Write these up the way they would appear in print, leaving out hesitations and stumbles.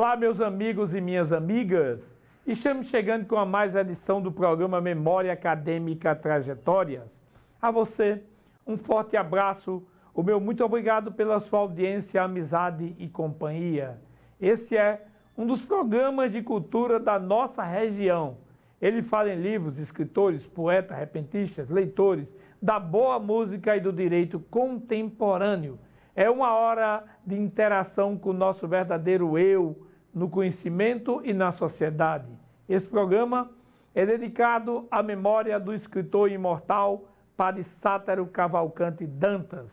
Olá, meus amigos e minhas amigas. Estamos chegando com a mais edição do programa Memória Acadêmica Trajetórias. A você, um forte abraço, o meu muito obrigado pela sua audiência, amizade e companhia. Esse é um dos programas de cultura da nossa região. Ele fala em livros, escritores, poetas, repentistas, leitores, da boa música e do direito contemporâneo. É uma hora de interação com o nosso verdadeiro eu, no conhecimento e na sociedade. Esse programa é dedicado à memória do escritor imortal Padre Sátero Cavalcante Dantas.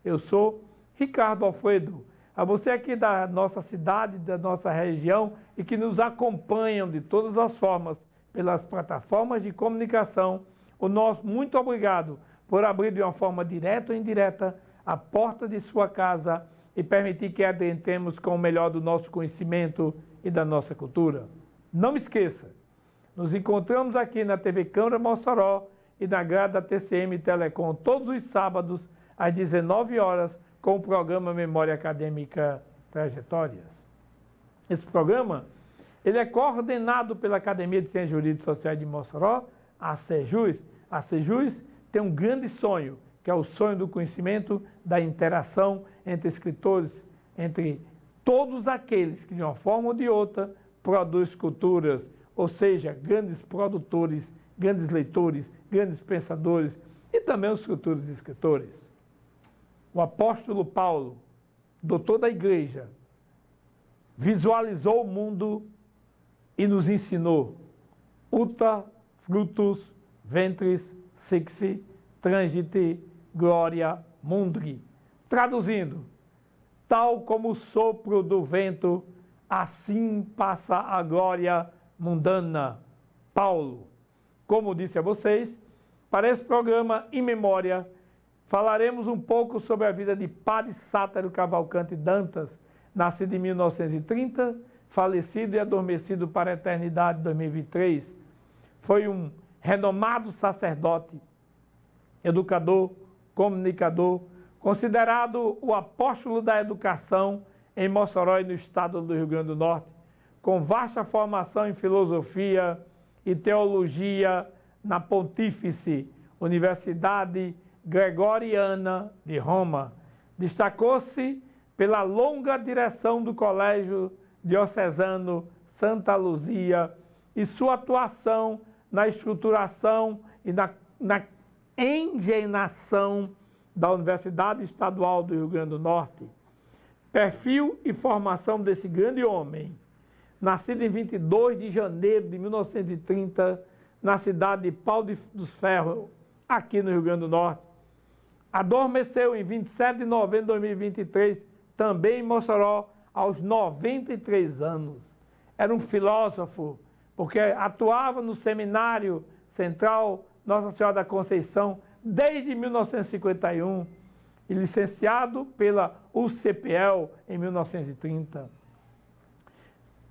Eu sou Ricardo Alfredo. A você aqui da nossa cidade, da nossa região e que nos acompanham de todas as formas pelas plataformas de comunicação, o nosso muito obrigado por abrir de uma forma direta ou indireta a porta de sua casa e permitir que adentremos com o melhor do nosso conhecimento e da nossa cultura. Não esqueça, nos encontramos aqui na TV Câmara Mossoró e na grade da TCM Telecom todos os sábados às 19 horas com o programa Memória Acadêmica Trajetórias. Esse programa ele é coordenado pela Academia de Ciências Jurídicas e Sociais de Mossoró, a CEJUS. A CEJUS tem um grande sonho, que é o sonho do conhecimento, da interação entre escritores, entre todos aqueles que, de uma forma ou de outra, produzem culturas, ou seja, grandes produtores, grandes leitores, grandes pensadores e também os futuros escritores. O apóstolo Paulo, doutor da igreja, visualizou o mundo e nos ensinou: uta, frutus, ventris, sexi, transite, glória, mundri. Traduzindo, tal como o sopro do vento, assim passa a glória mundana. Paulo. Como disse a vocês, para esse programa em memória, falaremos um pouco sobre a vida de Padre Sátero Cavalcante Dantas, nascido em 1930, falecido e adormecido para a eternidade em 2023. Foi um renomado sacerdote, educador, comunicador, considerado o apóstolo da educação em Mossoró e no estado do Rio Grande do Norte, com vasta formação em filosofia e teologia na Pontífice Universidade Gregoriana de Roma. Destacou-se pela longa direção do Colégio Diocesano Santa Luzia e sua atuação na estruturação e na engenação da Universidade Estadual do Rio Grande do Norte. Perfil e formação desse grande homem, nascido em 22 de janeiro de 1930, na cidade de Pau dos Ferros, aqui no Rio Grande do Norte. Adormeceu em 27 de novembro de 2023, também em Mossoró, aos 93 anos. Era um filósofo, porque atuava no Seminário Central Nossa Senhora da Conceição desde 1951 e licenciado pela UCPEL em 1930.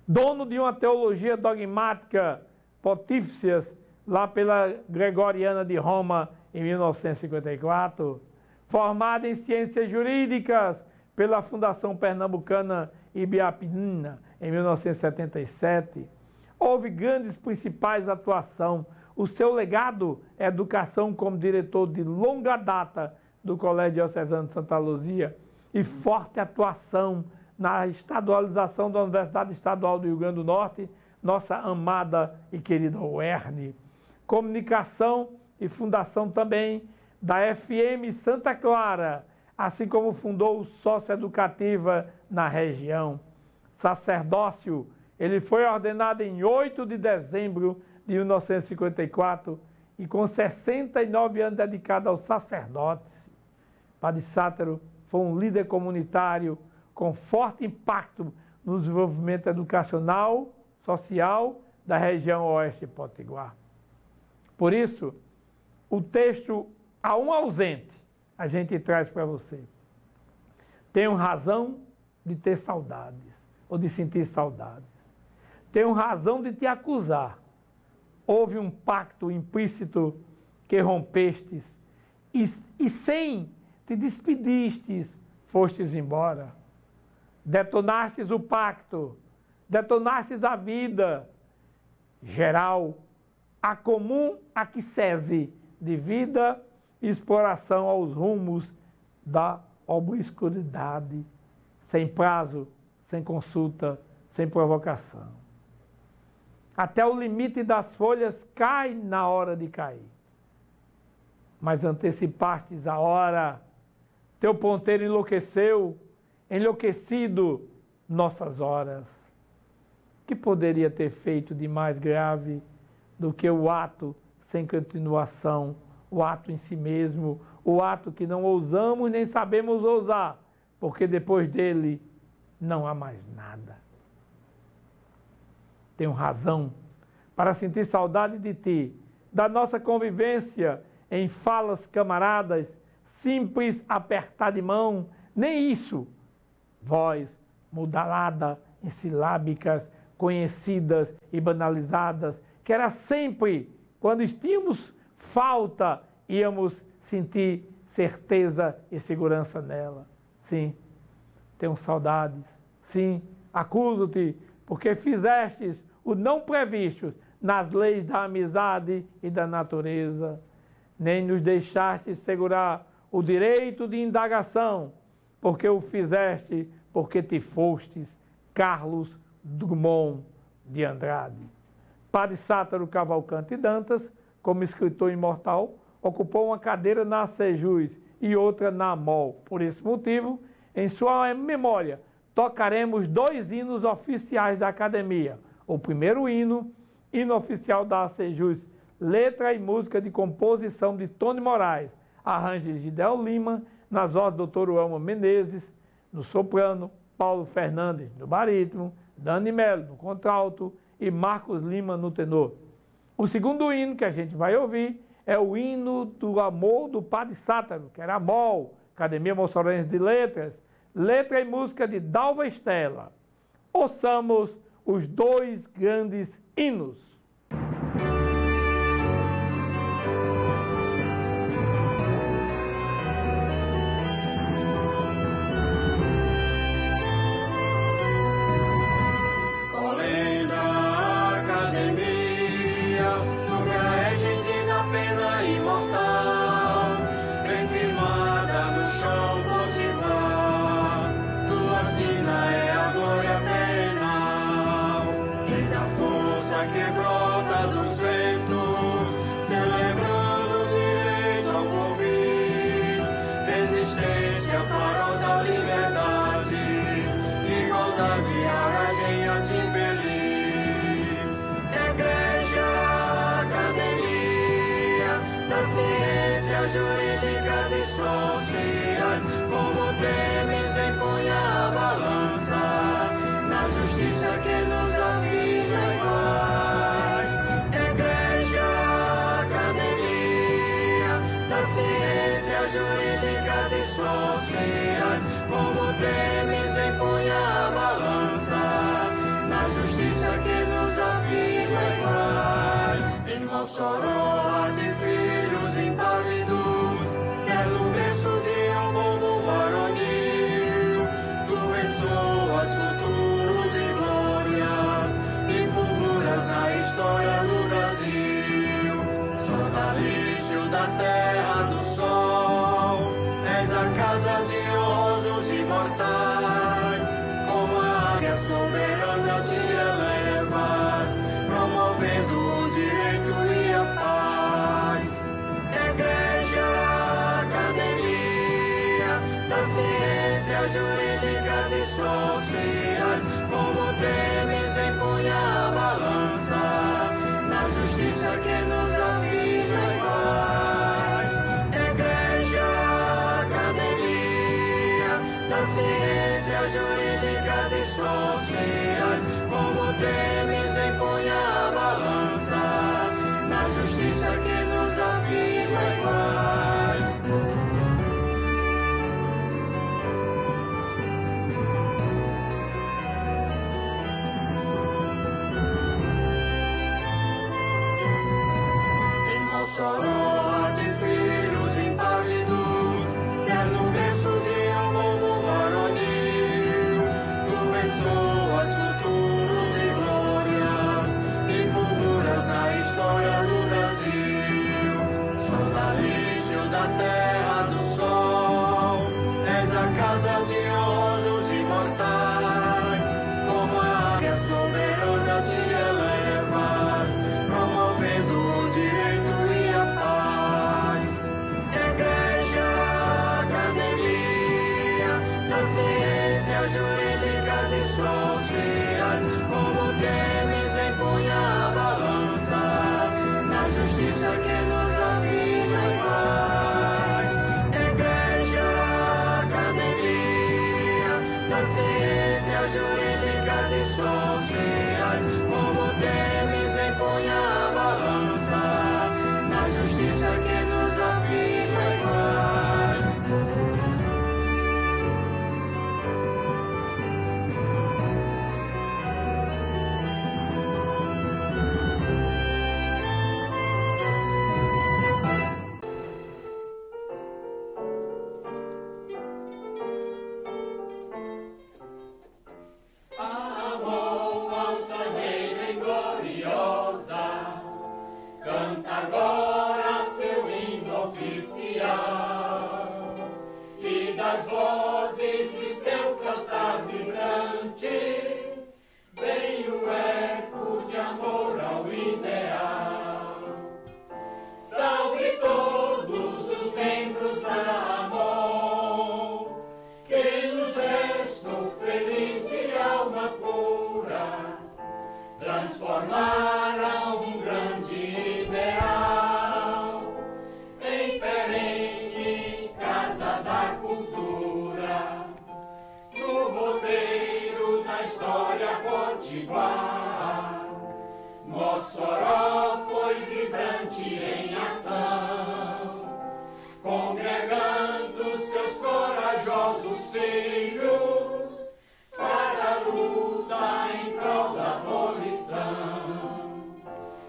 Dono de uma teologia dogmática pontífice lá pela Gregoriana de Roma em 1954. Formado em ciências jurídicas pela Fundação Pernambucana Ibiapina em 1977. Houve grandes principais atuações. O seu legado é educação como diretor de longa data do Colégio Diocesano de Santa Luzia e forte atuação na estadualização da Universidade Estadual do Rio Grande do Norte, nossa amada e querida UERN. Comunicação e fundação também da FM Santa Clara, assim como fundou o Sócio Educativa na região. Sacerdócio, ele foi ordenado em 8 de dezembro de 1954 e com 69 anos dedicado ao sacerdócio. Padre Sátero foi um líder comunitário com forte impacto no desenvolvimento educacional, social da região oeste potiguar. Por isso, o texto A um Ausente, a gente traz para você. Tenho razão de ter saudades, ou de sentir saudades. tenho razão de te acusar. Houve um pacto implícito que rompestes e sem te despedistes, fostes embora. Detonastes o pacto, detonastes a vida geral, a comum aquicese de vida e exploração aos rumos da obscuridade, sem prazo, sem consulta, sem provocação. Até o limite das folhas cai na hora de cair. Mas antecipastes a hora, teu ponteiro enlouqueceu, enlouquecido nossas horas. Que poderia ter feito de mais grave do que o ato sem continuação, o ato em si mesmo, o ato que não ousamos nem sabemos ousar, porque depois dele não há mais nada. Tenho razão para sentir saudade de ti, da nossa convivência em falas camaradas, simples apertar de mão, nem isso, voz mudalada em silábicas, conhecidas e banalizadas, que era sempre, quando tínhamos falta, íamos sentir certeza e segurança nela. Sim, tenho saudades. Sim, acuso-te, porque fizestes o não previsto nas leis da amizade e da natureza. Nem nos deixaste segurar o direito de indagação, porque o fizeste, porque te fostes, Carlos Drummond de Andrade. Padre Sátaro Cavalcante Dantas, como escritor imortal, ocupou uma cadeira na Sejus e outra na MOL. Por esse motivo, em sua memória, tocaremos 2 hinos oficiais da Academia. O primeiro hino, hino oficial da Sejus, letra e música de composição de Tony Moraes, arranjos de Del Lima, nas vozes do Dr. Elma Menezes, no soprano, Paulo Fernandes no barítono, Dani Melo no contralto e Marcos Lima no tenor. O segundo hino que a gente vai ouvir é o hino do amor do Padre Sátaro, que era a MOL, Academia Mossorense de Letras, letra e música de Dalva Estela. Ouçamos os 2 grandes hinos. Que brota dos ventos, celebrando o direito ao porvir, resistência, farol da liberdade, igualdade, aragenha te impelir. Igreja, academia, das ciências jurídicas e sociais, como temes empunha a balança, na justiça que nos afirma iguais. Igreja, academia, das ciências jurídicas e sociais, como temes empunha a balança, na justiça que nos afirma iguais. Em Mossoró há de filhos impávidos, quer no berço de um povo varonil, tu ressoas futuros e glórias, e fulguras na história do Brasil. Sonalício da terra do sol, és a casa de honrosos imortais, como a águia soberana te elevas, promovendo o direito e a paz. Igreja, academia, das ciências jurídicas e sociais, como temes empunha a balança, na justiça que nos afirma iguais. Igreja, academia, das ciências jurídicas e sociais, como temes empunha a balança, na justiça que nos afirma iguais. Mossoró de filhos impávidos, quer no berço de um povo varonil, tu abençoas futuros e glórias e fulguras na história do Brasil. Sonalício da terra do sol, és a casa de honrosos imortais, como a águia soberana te elevas, promovendo o direito e a paz. Igreja, academia das ciências jurídicas e sociais, como temes empunha a balança, na justiça que nos afirma em paz. Igreja, academia das ciências jurídicas e sociais, como temes empunha a balança, na justiça que nos afirma em paz. Transformaram um grande ideal em perene casa da cultura, no roteiro da história potiguar. Mossoró foi vibrante em ação, congregando seus corajosos filhos para a luta em prol da abolição.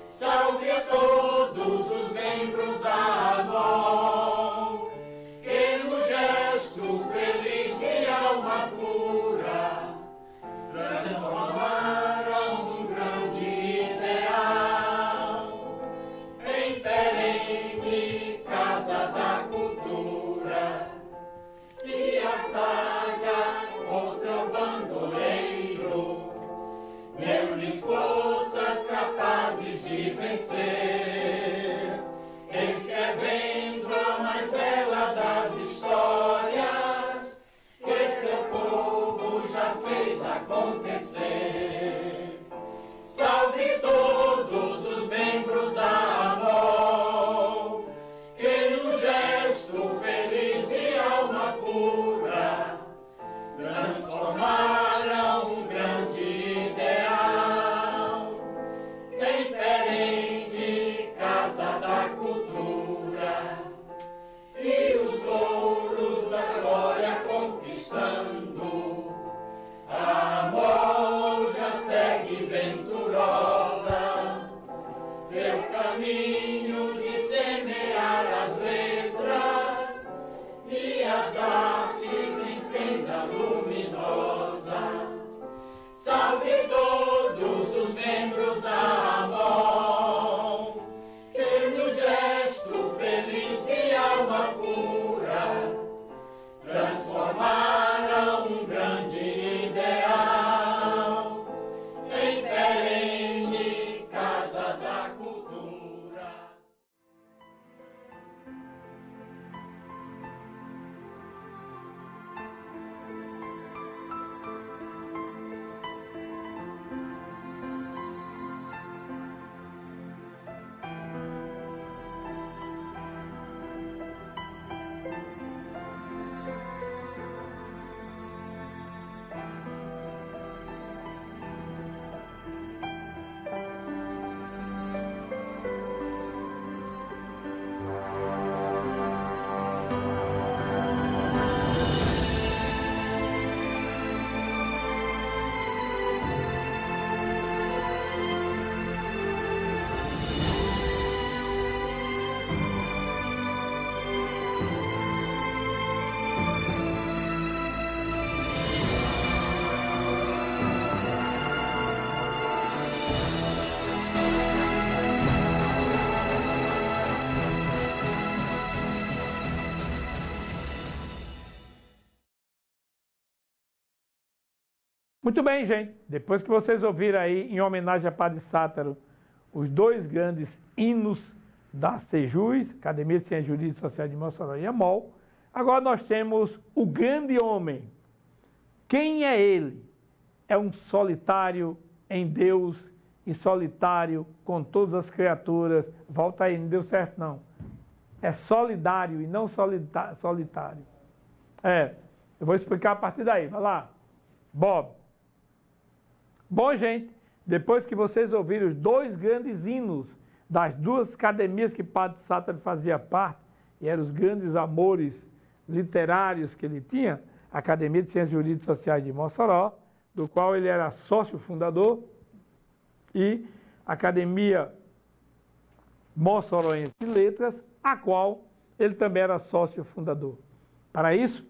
Salve a todos os membros da AMOL, que no gesto feliz de alma pura transformaram um grande ideal em perene casa da cultura. E a saga Outro Bandoleiro deu-lhe forças capazes de vencer, escrevendo a mais bela das histórias que seu povo já fez acontecer. Salve todos os membros da AMOL, que no gesto feliz de alma pura transformaram um grande ideal em perene casa da cultura. E os ouros da glória conquistando, a AMOL já segue venturosa seu caminho de semear as letras e as artes em senda luminosa. Salve todos os membros da AMOL, que no gesto feliz de alma pura transformaram um grande ideal em perene Muito bem, gente. Depois que vocês ouviram aí, em homenagem a Padre Sátaro, os dois grandes hinos da Sejus, Academia de Ciências Jurídicas e Sociais de Mossoró e Amol, agora nós temos o grande homem. Quem é ele? É um solitário em Deus e solitário com todas as criaturas. Volta aí, não deu certo não. É solidário e não solitário. Eu vou explicar a partir daí. Vai lá. Bob. Bom, gente, depois que vocês ouviram os dois grandes hinos das duas academias que Padre Sátaro fazia parte, e eram os grandes amores literários que ele tinha, a Academia de Ciências Jurídicas e Sociais de Mossoró, do qual ele era sócio fundador, e a Academia Mossoroense de Letras, a qual ele também era sócio fundador. Para isso,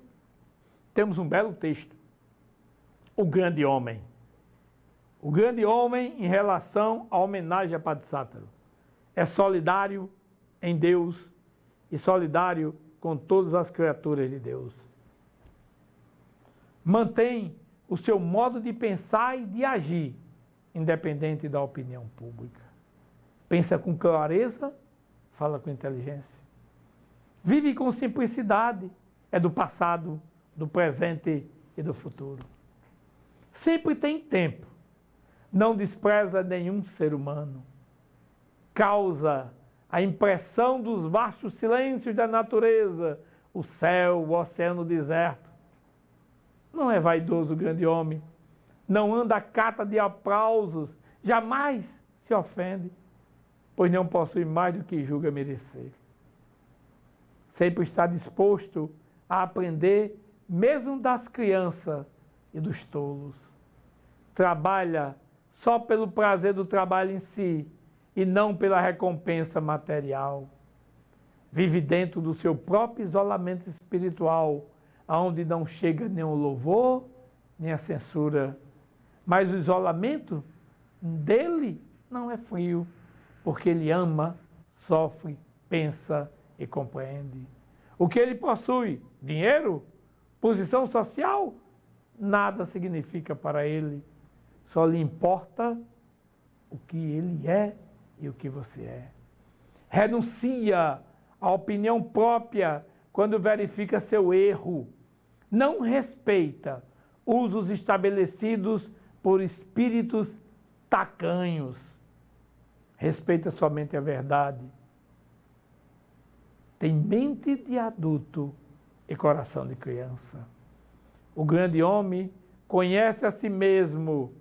temos um belo texto, O Grande Homem. O grande homem em relação à homenagem a Padre Sátaro. É solidário em Deus e solidário com todas as criaturas de Deus. Mantém o seu modo de pensar e de agir, independente da opinião pública. Pensa com clareza, fala com inteligência. Vive com simplicidade, é do passado, do presente e do futuro. Sempre tem tempo. Não despreza nenhum ser humano. Causa a impressão dos vastos silêncios da natureza, o céu, o oceano deserto. Não é vaidoso o grande homem. Não anda à cata de aplausos. Jamais se ofende, pois não possui mais do que julga merecer. Sempre está disposto a aprender, mesmo das crianças e dos tolos. Trabalha só pelo prazer do trabalho em si e não pela recompensa material. Vive dentro do seu próprio isolamento espiritual, aonde não chega nem o louvor, nem a censura. Mas o isolamento dele não é frio, porque ele ama, sofre, pensa e compreende. O que ele possui? Dinheiro? Posição social? Nada significa para ele. Só lhe importa o que ele é e o que você é. Renuncia à opinião própria quando verifica seu erro. Não respeita usos estabelecidos por espíritos tacanhos. Respeita somente a verdade. Tem mente de adulto e coração de criança. O grande homem conhece a si mesmo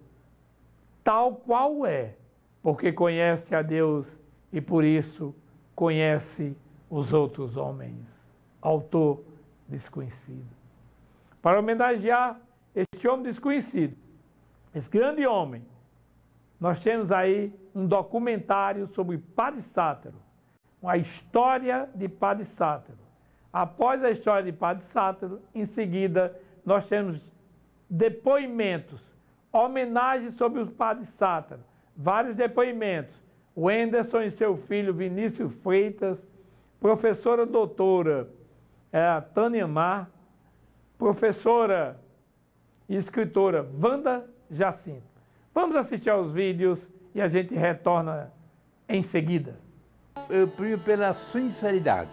tal qual é, porque conhece a Deus e por isso conhece os outros homens. Autor desconhecido. Para homenagear este homem desconhecido, esse grande homem, nós temos aí um documentário sobre Padre Sátaro, a história de Padre Sátaro. Após a história de Padre Sátaro, em seguida, nós temos depoimentos, homenagens sobre o Padre Sátaro, vários depoimentos. O Anderson e seu filho Vinícius Freitas, professora doutora Tânia Mar, professora e escritora Wanda Jacinto. Vamos assistir aos vídeos e a gente retorna em seguida. Eu primo pela sinceridade,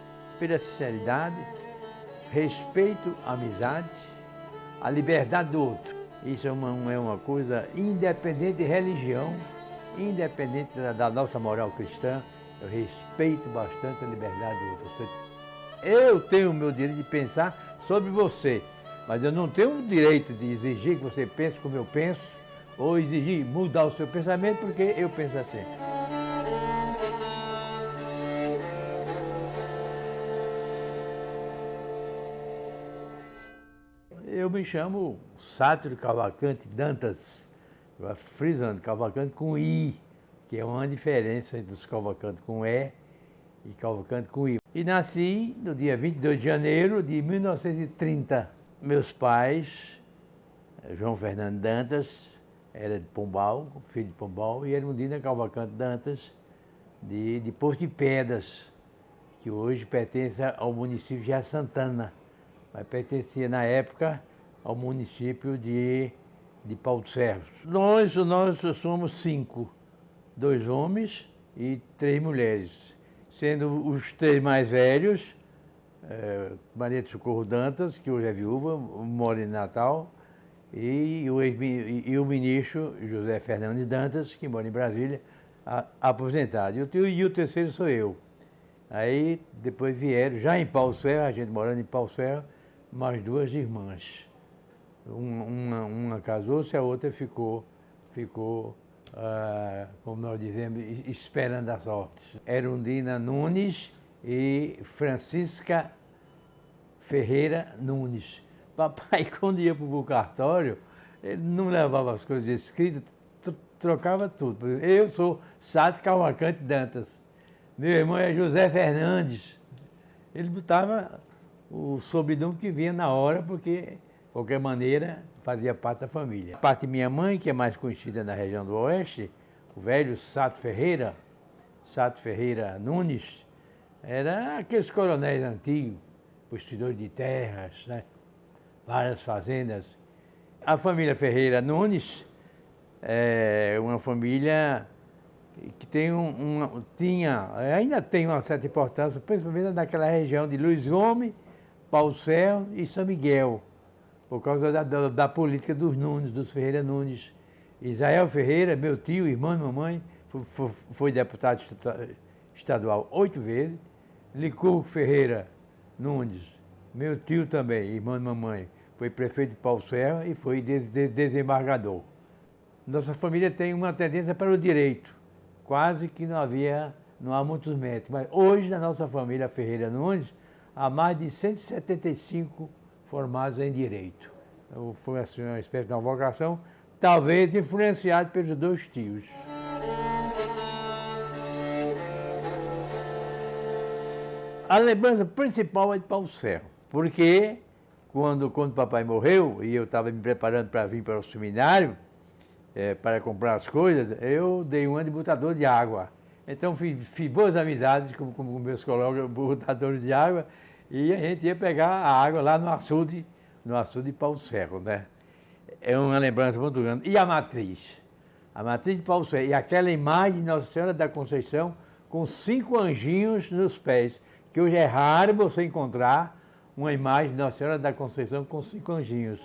respeito, amizade, a liberdade do outro. Isso é uma coisa independente de religião, independente da nossa moral cristã. Eu respeito bastante a liberdade do outro. Eu tenho o meu direito de pensar sobre você, mas eu não tenho o direito de exigir que você pense como eu penso, ou exigir mudar o seu pensamento porque eu penso assim. Eu me chamo Sátiro Cavalcante Dantas, frisando Cavalcante com I, que é uma diferença entre os Cavalcante com E e Cavalcante com I. E nasci no dia 22 de janeiro de 1930. Meus pais, João Fernando Dantas, era de Pombal, filho de Pombal, e Erundina Cavalcante Dantas, de Porto de Pedras, que hoje pertence ao município de Jardim Santana, mas pertencia na época ao município de Pau de Ferros. Nós somos 5, 2 homens e 3 mulheres, sendo os 3 mais velhos, Maria de Socorro Dantas, que hoje é viúva, mora em Natal, e o ministro José Fernandes Dantas, que mora em Brasília, aposentado. E o terceiro sou eu. Aí depois vieram, já em Pau de Ferro, a gente morando em Pau de Ferro, mais 2 irmãs. Uma casou-se, a outra ficou como nós dizemos, esperando a sorte. Erundina Nunes e Francisca Ferreira Nunes. Papai, quando ia para o cartório, ele não levava as coisas escritas, trocava tudo. Eu sou Sato Cavalcante Dantas. Meu irmão é José Fernandes. Ele botava o sobrenome que vinha na hora, porque, de qualquer maneira, fazia parte da família. A parte de minha mãe, que é mais conhecida na região do Oeste, o velho Sato Ferreira Nunes, era aqueles coronéis antigos, possuidores de terras, né? Várias fazendas. A família Ferreira Nunes é uma família que ainda tem uma certa importância, principalmente naquela região de Luiz Gomes, Pau de Ferro e São Miguel, por causa da política dos Nunes, dos Ferreira Nunes. Israel Ferreira, meu tio, irmão de mamãe, foi deputado estadual 8 vezes. Licurgo Ferreira Nunes, meu tio também, irmão de mamãe, foi prefeito de Pau de Ferro e foi desembargador. Nossa família tem uma tendência para o direito, quase que não há muitos médicos, mas hoje na nossa família Ferreira Nunes há mais de 175 formados em direito. Então, foi assim, uma espécie de uma vocação, talvez influenciado pelos 2 tios. A lembrança principal é de Pau de Ferro, porque quando papai morreu e eu estava me preparando para vir para o seminário, para comprar as coisas, eu dei um ano de botador de água. Então fiz boas amizades com meus colegas botadores de água e a gente ia pegar a água lá no açude de Pau de Ferro, né? É uma lembrança muito grande. E a matriz de Pau de Ferro, e aquela imagem de Nossa Senhora da Conceição com 5 anjinhos nos pés, que hoje é raro você encontrar uma imagem de Nossa Senhora da Conceição com 5 anjinhos.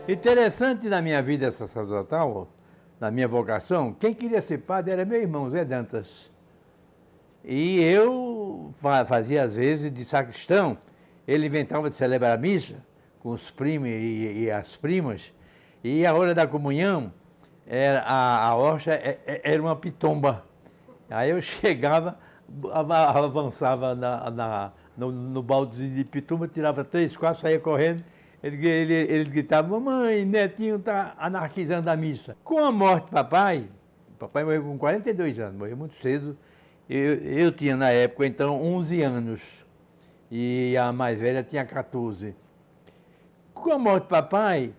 Interessante na minha vida sacerdotal, na minha vocação, quem queria ser padre era meu irmão, Zé Dantas. E eu fazia às vezes de sacristão, ele inventava de celebrar a missa com os primos e as primas, e a hora da comunhão, a hóstia era uma pitomba. Aí eu chegava, avançava no baldezinho de pitomba, tirava 3, 4, saía correndo. Ele gritava: mamãe, netinho está anarquizando a missa. Com a morte do papai morreu com 42 anos, morreu muito cedo. Eu tinha na época então 11 anos e a mais velha tinha 14. Com a morte do papai,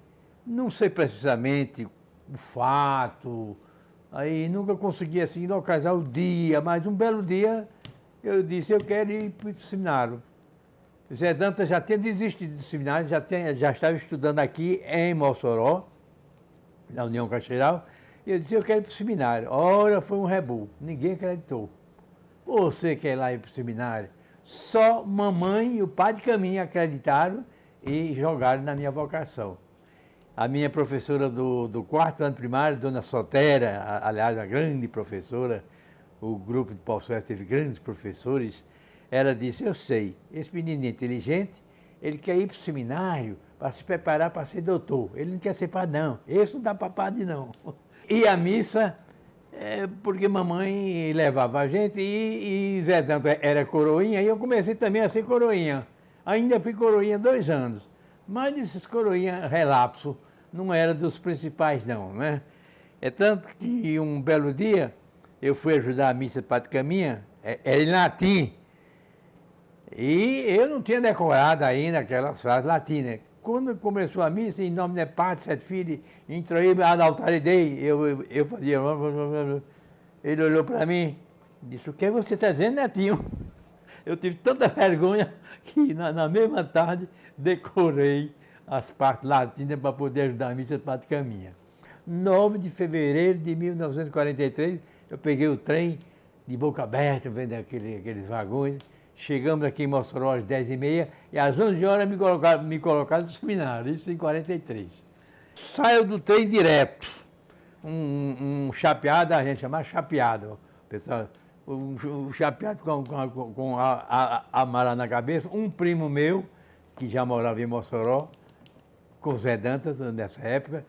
não sei precisamente o fato, aí nunca consegui assim localizar o dia, mas um belo dia eu disse: eu quero ir para o seminário. Zé Dantas já tinha desistido do seminário, já estava estudando aqui em Mossoró, na União Casteral, e eu disse: eu quero ir para o seminário. Ora, foi um rebu, ninguém acreditou. Você quer ir lá ir para o seminário? Só mamãe e o pai de caminho acreditaram e jogaram na minha vocação. A minha professora do 4º ano primário, Dona Sotera, aliás, uma grande professora, o grupo de Pau de Ferro teve grandes professores, ela disse: eu sei, esse menino inteligente, ele quer ir para o seminário para se preparar para ser doutor. Ele não quer ser padre, não. Esse não dá para padre, não. E a missa, porque mamãe levava a gente e Zé Dantas era coroinha, e eu comecei também a ser coroinha. Ainda fui coroinha 2 anos. Mas esses coroinha relapso não era dos principais, não, né? É tanto que um belo dia eu fui ajudar a missa de Padre Caminha, era em latim. E eu não tinha decorado ainda aquelas frases latinas. Quando começou a missa, em nome de Pátria, Sete Filhos, introí ad altare Dei, eu fazia... Ele olhou para mim e disse, o que você está dizendo, netinho? Eu tive tanta vergonha que na mesma tarde decorei as partes latinas para poder ajudar a missa de Padre Caminha. 9 de fevereiro de 1943, eu peguei o trem de boca aberta, vendo aqueles vagões. Chegamos aqui em Mossoró às 10h30 e às 11 horas me colocaram no seminário, isso em 43. Saio do trem direto, um chapeado, a gente chama chapeado, pessoal, um chapeado com a mala na cabeça, um primo meu, que já morava em Mossoró, com Zé Dantas, nessa época,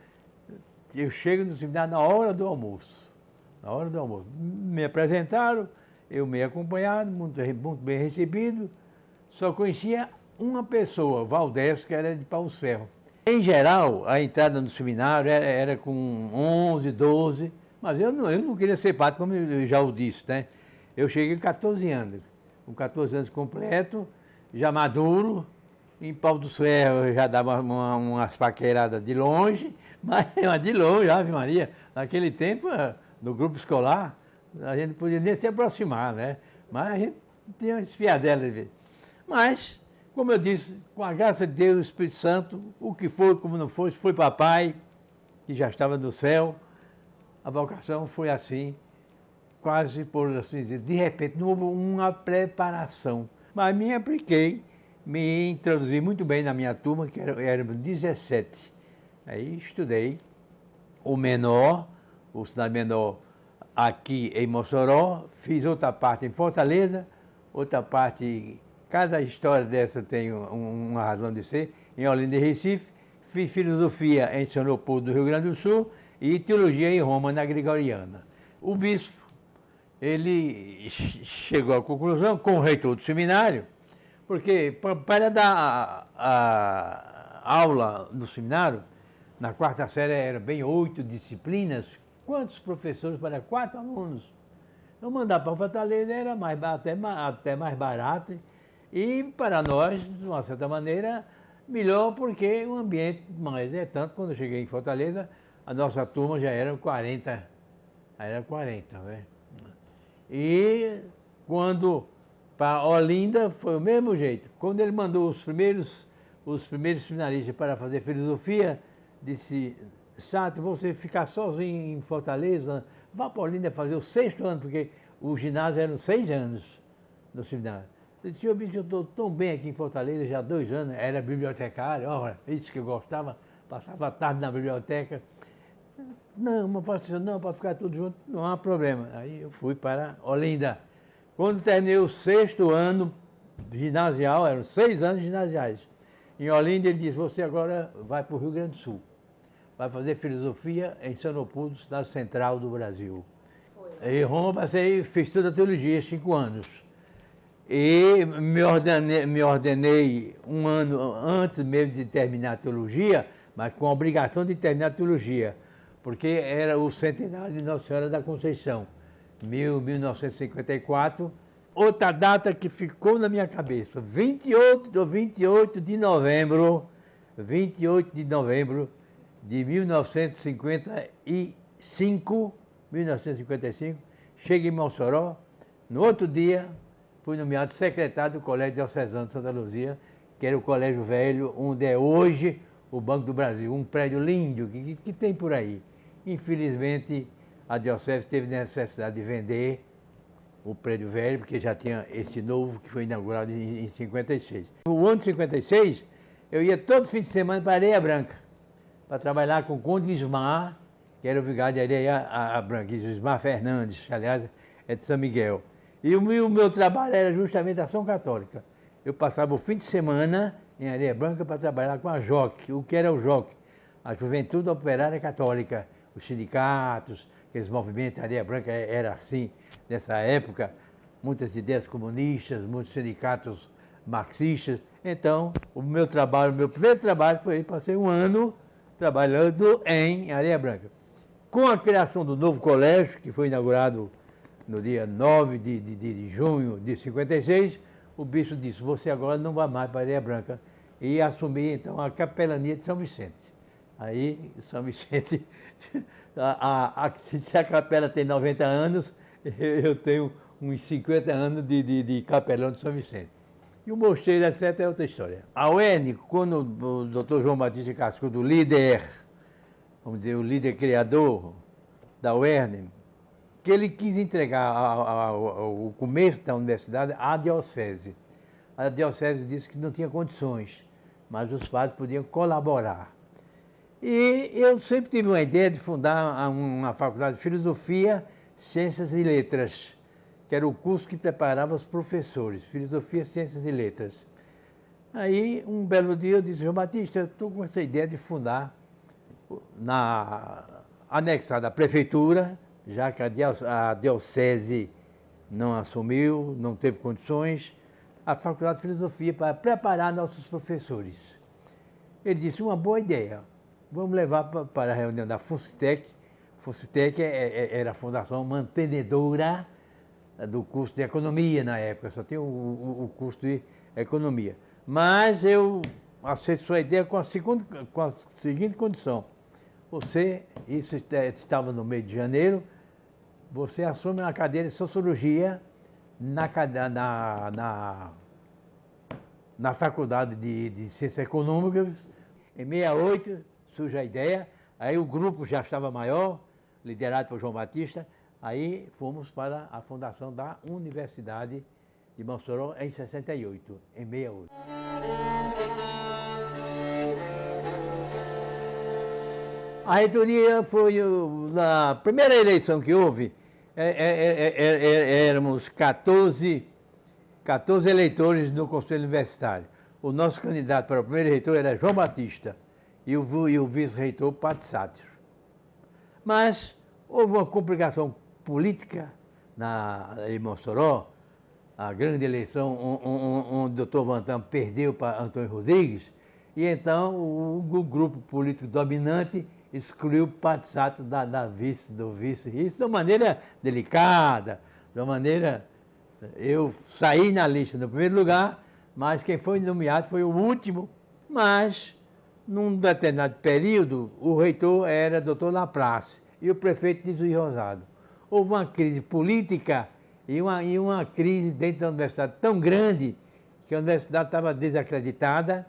eu chego no seminário na hora do almoço. Na hora do almoço. Me apresentaram, eu meio acompanhado, muito bem recebido, só conhecia uma pessoa, Valdés, que era de Pau Serra. Em geral, a entrada no seminário era com 11, 12, mas eu não queria ser padre, como eu já o disse, né? Eu cheguei com 14 anos, completo, já maduro, em Pau do Serra eu já dava umas paqueradas de longe, mas de longe, Ave Maria, naquele tempo, no grupo escolar, a gente não podia nem se aproximar, né? Mas a gente tinha uma espiadela de vez. Mas, como eu disse, com a graça de Deus, o Espírito Santo, o que foi, como não foi, foi papai, que já estava no céu. A vocação foi assim, quase por assim dizer, de repente, não houve uma preparação. Mas me apliquei, me introduzi muito bem na minha turma, que éramos 17. Aí estudei o cidade menor, aqui em Mossoró, fiz outra parte em Fortaleza, outra parte, cada história dessa tem uma razão de ser, em Olinda e Recife, fiz filosofia em São Leopoldo do Rio Grande do Sul e teologia em Roma, na Gregoriana. O bispo, ele chegou à conclusão, com o reitor do seminário, porque para dar a aula no seminário, na quarta série eram bem 8 disciplinas. Quantos professores para 4 alunos? Eu mandar para Fortaleza era até mais barato e para nós, de uma certa maneira, melhor porque o ambiente mais é tanto. Quando eu cheguei em Fortaleza, a nossa turma já era 40, né? E quando para Olinda foi o mesmo jeito. Quando ele mandou os primeiros seminaristas para fazer filosofia, disse, Sato, você ficar sozinho em Fortaleza, vá para Olinda fazer o 6º ano, porque o ginásio eram 6 anos no seminário. Eu disse, bicho, eu estou tão bem aqui em Fortaleza, já há 2 anos, era bibliotecário, olha, isso que eu gostava, passava a tarde na biblioteca. Não, mas para ficar tudo junto, não há problema. Aí eu fui para Olinda. Quando terminei o 6º ano ginasial, eram 6 anos ginasiais. Em Olinda ele disse, você agora vai para o Rio Grande do Sul. Vai fazer filosofia em São Leopoldo, cidade central do Brasil. Em Roma, fiz toda a teologia, 5 anos. E me ordenei 1 ano antes mesmo de terminar a teologia, mas com a obrigação de terminar a teologia, porque era o centenário de Nossa Senhora da Conceição, 1954. Outra data que ficou na minha cabeça, 28 de novembro de 1955, cheguei em Mossoró. No outro dia, fui nomeado secretário do Colégio Diocesano de Santa Luzia, que era o Colégio Velho, onde é hoje o Banco do Brasil, um prédio lindo que tem por aí. Infelizmente, a Diocese teve necessidade de vender o prédio velho, porque já tinha esse novo que foi inaugurado em 56. No ano de 56, eu ia todo fim de semana para Areia Branca, para trabalhar com o Conde Ismar, que era o vigário de Areia Branca, Ismar Fernandes, aliás, é de São Miguel. E o meu trabalho era justamente a ação católica. Eu passava o fim de semana em Areia Branca para trabalhar com a JOC. O que era o JOC? A Juventude Operária Católica, os sindicatos, aqueles movimentos. Areia Branca era assim, nessa época, muitas ideias comunistas, muitos sindicatos marxistas. Então, o meu primeiro trabalho foi, passei 1 ano trabalhando em Areia Branca. Com a criação do novo colégio, que foi inaugurado no dia 9 de junho de 56, o bispo disse, você agora não vai mais para Areia Branca. E assumi, então, a capelania de São Vicente. Aí, São Vicente, se a capela tem 90 anos, eu tenho uns 50 anos de capelão de São Vicente. E o mosteiro, etc., é outra história. A UERN, quando o doutor João Batista Cascudo, líder, vamos dizer, o líder criador da UERN, que ele quis entregar o começo da universidade à diocese. A diocese disse que não tinha condições, mas os padres podiam colaborar. E eu sempre tive uma ideia de fundar uma faculdade de Filosofia, Ciências e Letras, que era o curso que preparava os professores, Filosofia, Ciências e Letras. Aí, um belo dia, eu disse, João Batista, eu estou com essa ideia de fundar, anexada à prefeitura, já que a diocese não assumiu, não teve condições, a faculdade de Filosofia para preparar nossos professores. Ele disse, uma boa ideia, vamos levar para a reunião da FUNCITEC. FUNCITEC era a fundação mantenedora do curso de Economia na época, só tinha o curso de Economia. Mas eu aceito sua ideia com a seguinte condição. Você, isso estava no mês de janeiro, você assume uma cadeira de Sociologia na Faculdade de Ciências Econômicas. Em 68 surge a ideia, aí o grupo já estava maior, liderado por João Batista, aí fomos para a fundação da Universidade de Mossoró em 68, em 68. A reitoria foi, na primeira eleição que houve, éramos 14 eleitores no Conselho Universitário. O nosso candidato para o primeiro reitor era João Batista e o vice-reitor Padre Sátiro. Mas houve uma complicação política em Mossoró, a grande eleição onde o doutor Vantam perdeu para Antônio Rodrigues, e então o grupo político dominante excluiu o Padre Sátiro do vice. Isso de uma maneira delicada, de uma maneira... Eu saí na lista no primeiro lugar, mas quem foi nomeado foi o último. Mas, num determinado período, o reitor era doutor Laplace e o prefeito de Juiz Rosado. Houve uma crise política e uma crise dentro da universidade tão grande que a universidade estava desacreditada.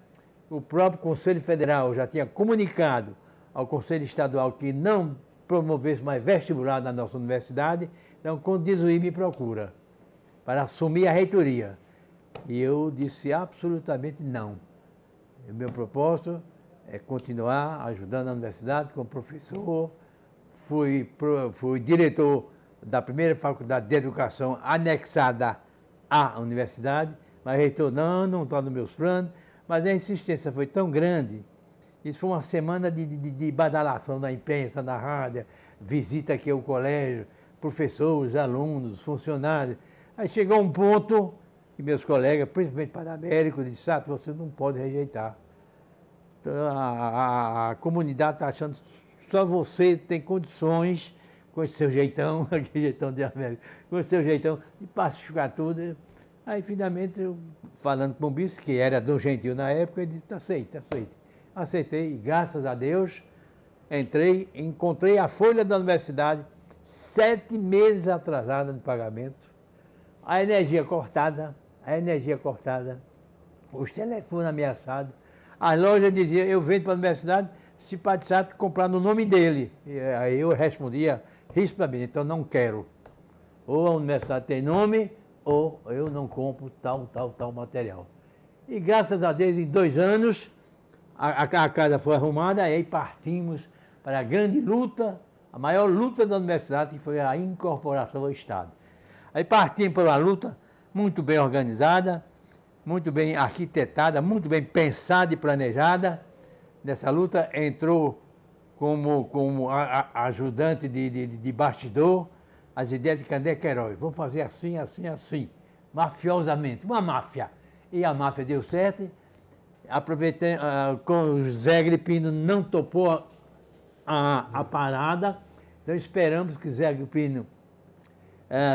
O próprio Conselho Federal já tinha comunicado ao Conselho Estadual que não promovesse mais vestibular na nossa universidade. Então, quando diz o I, me procura para assumir a reitoria. E eu disse absolutamente não. O meu propósito é continuar ajudando a universidade como professor. Fui diretor da primeira faculdade de educação anexada à universidade, mas reitor, não está nos meus planos. Mas a insistência foi tão grande. Isso foi uma semana de badalação na imprensa, na rádio, visita aqui ao colégio, professores, alunos, funcionários. Aí chegou um ponto que meus colegas, principalmente paramédicos, disseram, você não pode rejeitar. Então, a comunidade está achando que só você tem condições, com esse seu jeitão, aquele jeitão de América, com esse seu jeitão de pacificar tudo. Aí, finalmente, eu, falando com o bispo, que era Dom Gentil na época, ele disse, aceite. Aceitei, e graças a Deus, encontrei a folha da universidade 7 meses atrasada no pagamento. A energia cortada, os telefones ameaçados. As lojas diziam, eu vendo para a universidade se Padre Sátiro comprar no nome dele. E aí eu respondia rispidamente, então não quero. Ou a universidade tem nome, ou eu não compro tal material. E graças a Deus, em 2 anos, a casa foi arrumada, e aí partimos para a grande luta, a maior luta da universidade, que foi a incorporação ao Estado. Aí partimos para uma luta muito bem organizada, muito bem arquitetada, muito bem pensada e planejada. Nessa luta entrou como ajudante de bastidor as ideias de Candé Queiroz. Vamos fazer assim, mafiosamente, uma máfia. E a máfia deu certo. Aproveitando, com o Zé Agripino não topou a parada, então esperamos que Zé Agripino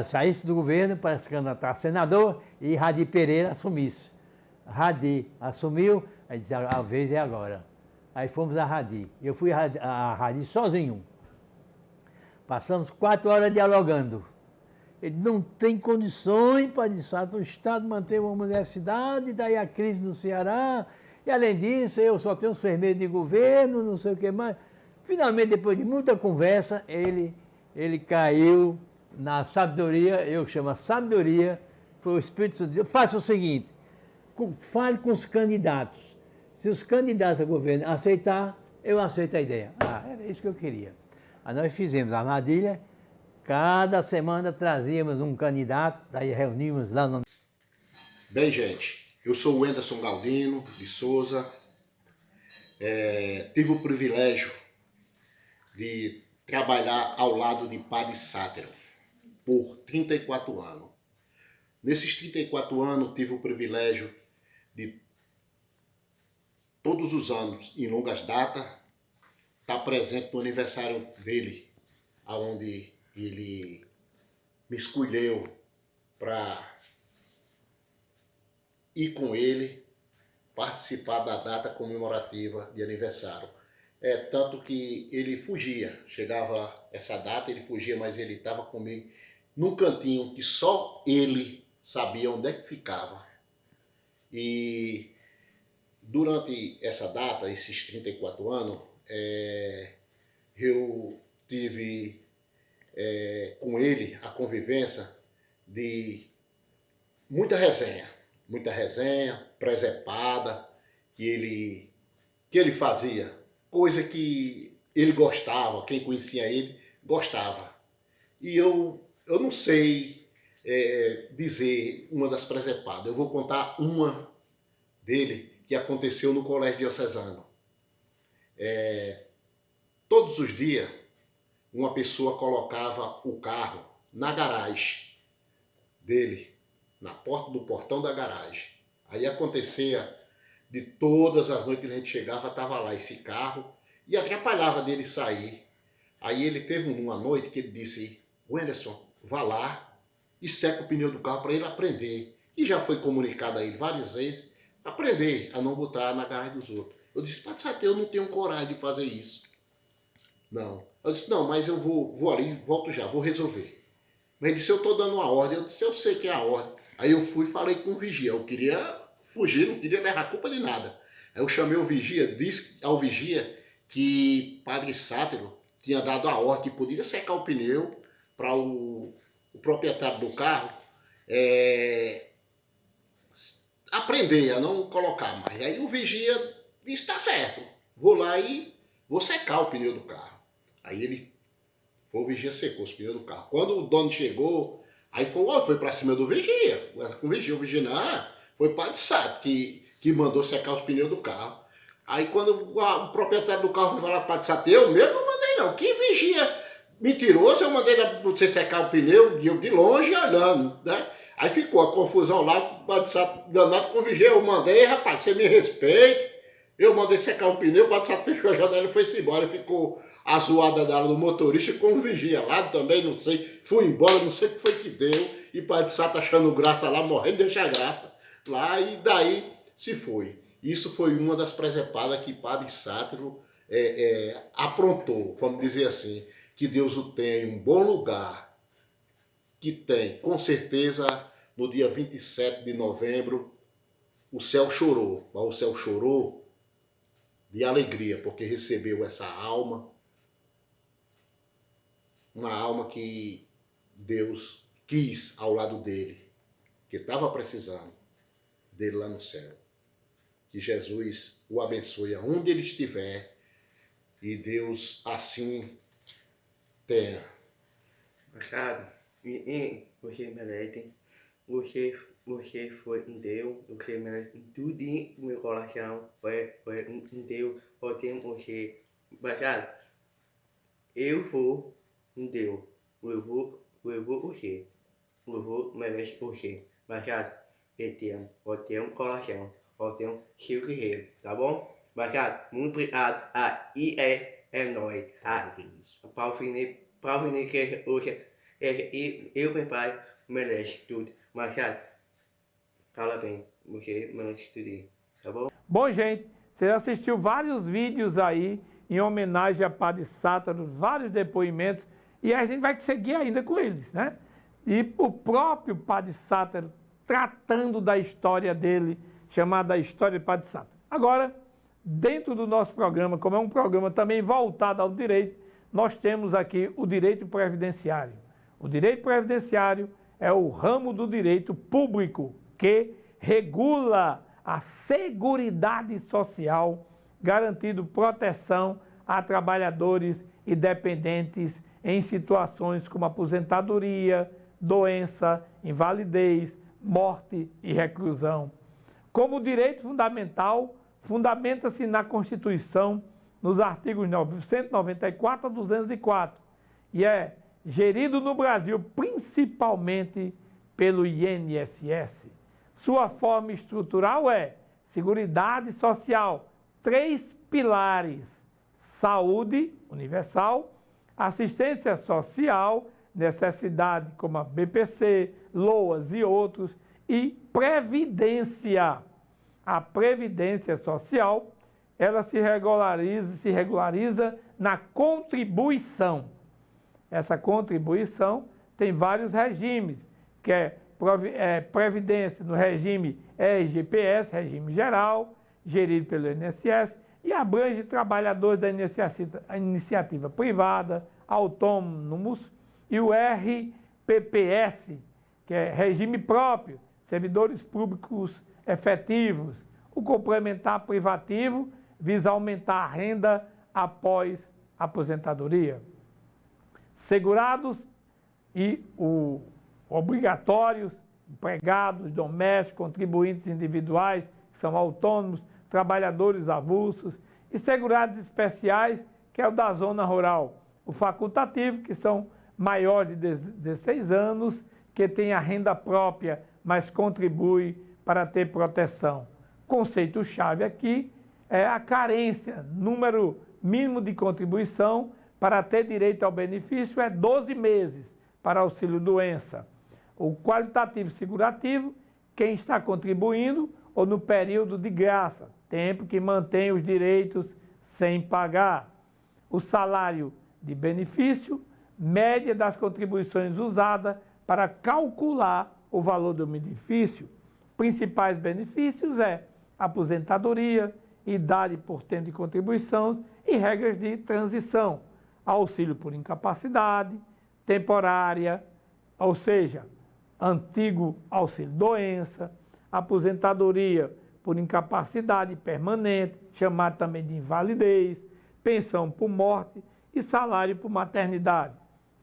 saísse do governo para se candidatar a senador e Radi Pereira assumisse. Radi assumiu, aí disse, a vez é agora. Aí fomos a Radi. Eu fui a Radi sozinho. Passamos 4 horas dialogando. Ele não tem condições para, de fato, o Estado manter uma universidade, daí a crise no Ceará, e além disso, eu só tenho 6 meses de governo, não sei o que mais. Finalmente, depois de muita conversa, ele caiu na sabedoria, eu chamo a sabedoria, foi o Espírito Santo. Faça o seguinte, fale com os candidatos. Se os candidatos a governo aceitar, eu aceito a ideia. Era isso que eu queria. Aí nós fizemos a armadilha, cada semana trazíamos um candidato, daí reunimos lá no... Bem, gente, eu sou o Wenderson Galdino de Souza. Tive o privilégio de trabalhar ao lado de Padre Sátiro por 34 anos. Nesses 34 anos, tive o privilégio de, todos os anos, em longas datas, estar presente no aniversário dele, onde ele me escolheu para ir com ele participar da data comemorativa de aniversário. Tanto que ele fugia, chegava essa data, ele fugia, mas ele estava comigo num cantinho que só ele sabia onde é que ficava. E durante essa data, esses 34 anos, eu tive com ele a convivência de muita resenha, presepada, que ele fazia, coisa que ele gostava, quem conhecia ele gostava. E eu não sei dizer uma das presepadas, eu vou contar uma dele que aconteceu no Colégio Diocesano. Todos os dias, uma pessoa colocava o carro na garagem dele, na porta do portão da garagem. Aí acontecia de todas as noites que a gente chegava, estava lá esse carro e atrapalhava dele sair. Aí ele teve uma noite que ele disse, Wenderson, vá lá e seca o pneu do carro para ele aprender. E já foi comunicado a ele várias vezes, aprender a não botar na garagem dos outros. Eu disse, Padre Sátiro, eu não tenho coragem de fazer isso. Não. Eu disse, não, mas eu vou ali, volto já, vou resolver. Mas ele disse, eu estou dando uma ordem. Eu disse, eu sei que é a ordem. Aí eu fui e falei com o vigia. Eu queria fugir, não queria levar culpa de nada. Aí eu chamei o vigia, disse ao vigia que Padre Sátiro tinha dado a ordem que podia secar o pneu para o proprietário do carro aprender a não colocar mais. Aí o vigia disse, tá certo, vou lá e vou secar o pneu do carro. Aí o vigia secou os pneus do carro. Quando o dono chegou, aí foi pra cima do vigia. O vigia não, foi o Padre Sátiro que mandou secar os pneus do carro. Aí quando o proprietário do carro foi falar para o Padre Sátiro, eu mesmo não mandei não. Que vigia mentiroso, eu mandei você secar o pneu de longe olhando, né? Aí ficou a confusão lá, o Padre Sátiro danado com o vigia, eu mandei, rapaz, você me respeite. Eu mandei secar o pneu, o Padre Sátiro fechou a janela e foi-se embora. Ficou a zoada dela do motorista com o vigia lá também, não sei, fui embora, não sei o que foi que deu, e o Padre Sátiro achando graça lá, morrendo de deixar graça lá, e daí se foi. Isso foi uma das presepadas que Padre Sátiro aprontou, vamos dizer assim, que Deus o tenha em um bom lugar, que tem, com certeza, no dia 27 de novembro, o céu chorou, mas o céu chorou de alegria, porque recebeu essa alma, uma alma que Deus quis ao lado dele, que estava precisando dele lá no céu. Que Jesus o abençoe aonde ele estiver e Deus assim tenha. Machado, o que merece, você foi um Deus, o que merece tudo em meu coração, foi um Deus, eu tenho o que, Machado, eu vou um Deus, eu vou o que, eu vou merece o que, Machado, eu tenho um coração, eu tenho seu guerreiro, tá bom? Machado, muito obrigado, e é nóis, Paulo Fini que hoje E meu pai merece tudo. Machado, fala bem, porque merece tudo, tá bom? Bom, gente, você assistiu vários vídeos aí em homenagem a Padre Sátaro, vários depoimentos, e a gente vai seguir ainda com eles, né? E o próprio Padre Sátaro tratando da história dele, chamada A História de Padre Sátaro. Agora, dentro do nosso programa, como é um programa também voltado ao direito, nós temos aqui o direito previdenciário. O direito previdenciário é o ramo do direito público que regula a seguridade social, garantindo proteção a trabalhadores e dependentes em situações como aposentadoria, doença, invalidez, morte e reclusão. Como direito fundamental, fundamenta-se na Constituição, nos artigos 194 a 204, e é gerido no Brasil principalmente pelo INSS. Sua forma estrutural é Seguridade Social, 3 pilares: saúde universal, assistência social, necessidade como a BPC, LOAS e outros, e previdência. A previdência social, ela se regulariza na contribuição. Essa contribuição tem vários regimes, que é previdência no regime RGPS, regime geral, gerido pelo INSS, e abrange trabalhadores da iniciativa privada, autônomos, e o RPPS, que é regime próprio, servidores públicos efetivos. O complementar privativo visa aumentar a renda após a aposentadoria. Segurados e obrigatórios, empregados, domésticos, contribuintes individuais, que são autônomos, trabalhadores avulsos, e segurados especiais, que é o da zona rural. O facultativo, que são maiores de 16 anos, que tem a renda própria, mas contribui para ter proteção. Conceito-chave aqui é a carência. Número mínimo de contribuição para ter direito ao benefício é 12 meses para auxílio-doença. O qualitativo segurativo, quem está contribuindo ou no período de graça, tempo que mantém os direitos sem pagar. O salário de benefício, média das contribuições usadas para calcular o valor do benefício. Principais benefícios é aposentadoria, idade por tempo de contribuição e regras de transição, auxílio por incapacidade temporária, ou seja, antigo auxílio-doença, aposentadoria por incapacidade permanente, chamado também de invalidez, pensão por morte e salário por maternidade.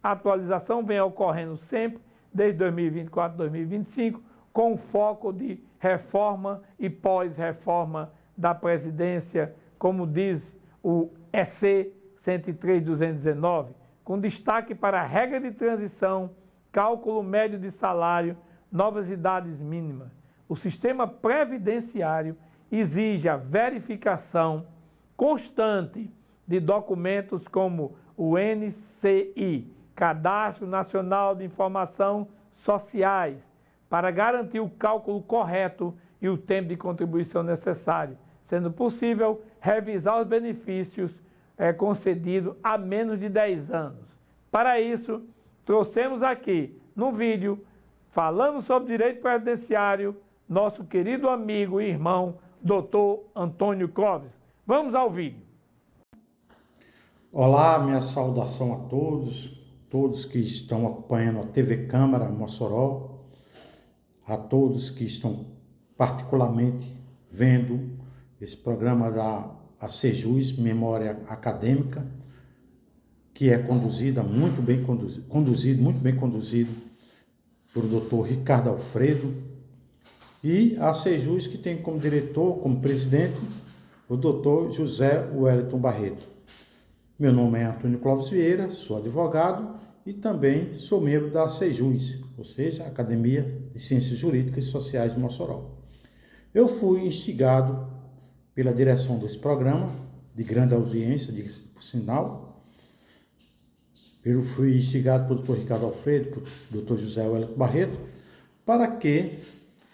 A atualização vem ocorrendo sempre, desde 2024 a 2025, com foco de reforma e pós-reforma da Presidência, como diz o EC 103.219, com destaque para a regra de transição, cálculo médio de salário, novas idades mínimas. O sistema previdenciário exige a verificação constante de documentos como o NCI, Cadastro Nacional de Informações Sociais, para garantir o cálculo correto e o tempo de contribuição necessário, sendo possível revisar os benefícios concedidos há menos de 10 anos. Para isso, trouxemos aqui, no vídeo, falando sobre direito previdenciário, nosso querido amigo e irmão, Dr. Antônio Clóvis. Vamos ao vídeo. Olá, minha saudação a todos que estão acompanhando a TV Câmara Mossoró, a todos que estão particularmente vendo esse programa da ACJUS, Memória Acadêmica, que é muito bem conduzido por Dr. Ricardo Alfredo, e a ACJUS, que tem como diretor, como presidente, o Dr. José Wellington Barreto. Meu nome é Antônio Clóvis Vieira, sou advogado e também sou membro da ACJUS, ou seja, Academia de Ciências Jurídicas e Sociais de Mossoró. Eu fui instigado pela direção desse programa, de grande audiência, por sinal, fui instigado pelo Dr. Ricardo Alfredo, pelo Dr. José Wellington Barreto, para que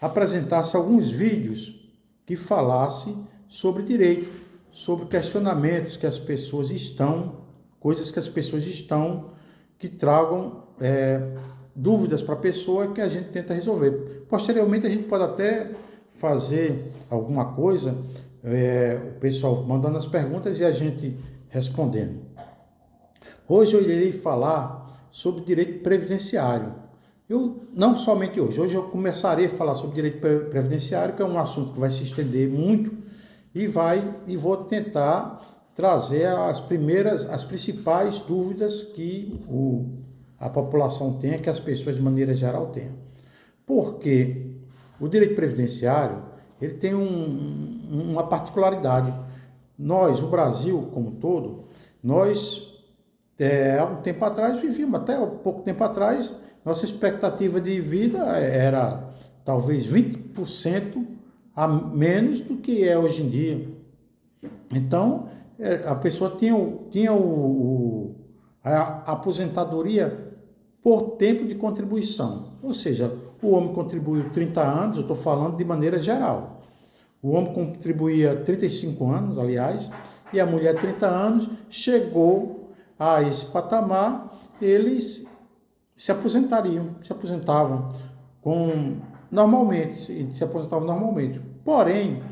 apresentasse alguns vídeos que falassem sobre direito, sobre questionamentos que as pessoas coisas que as pessoas que tragam dúvidas para a pessoa e que a gente tenta resolver. Posteriormente, a gente pode até fazer alguma coisa, o pessoal mandando as perguntas e a gente respondendo. Hoje eu irei falar sobre direito previdenciário. Não somente hoje eu começarei a falar sobre direito previdenciário, que é um assunto que vai se estender muito, e vou tentar trazer as principais dúvidas que a população tenha, que as pessoas de maneira geral tenham. Porque o direito previdenciário, ele tem uma particularidade. Nós, o Brasil como um todo, há um tempo atrás vivíamos, até pouco tempo atrás, nossa expectativa de vida era talvez 20% a menos do que é hoje em dia. Então, a pessoa tinha a aposentadoria por tempo de contribuição. Ou seja, o homem contribuiu 30 anos, eu estou falando de maneira geral. O homem contribuía 35 anos, aliás, e a mulher 30 anos, chegou a esse patamar, eles se aposentavam normalmente. Porém,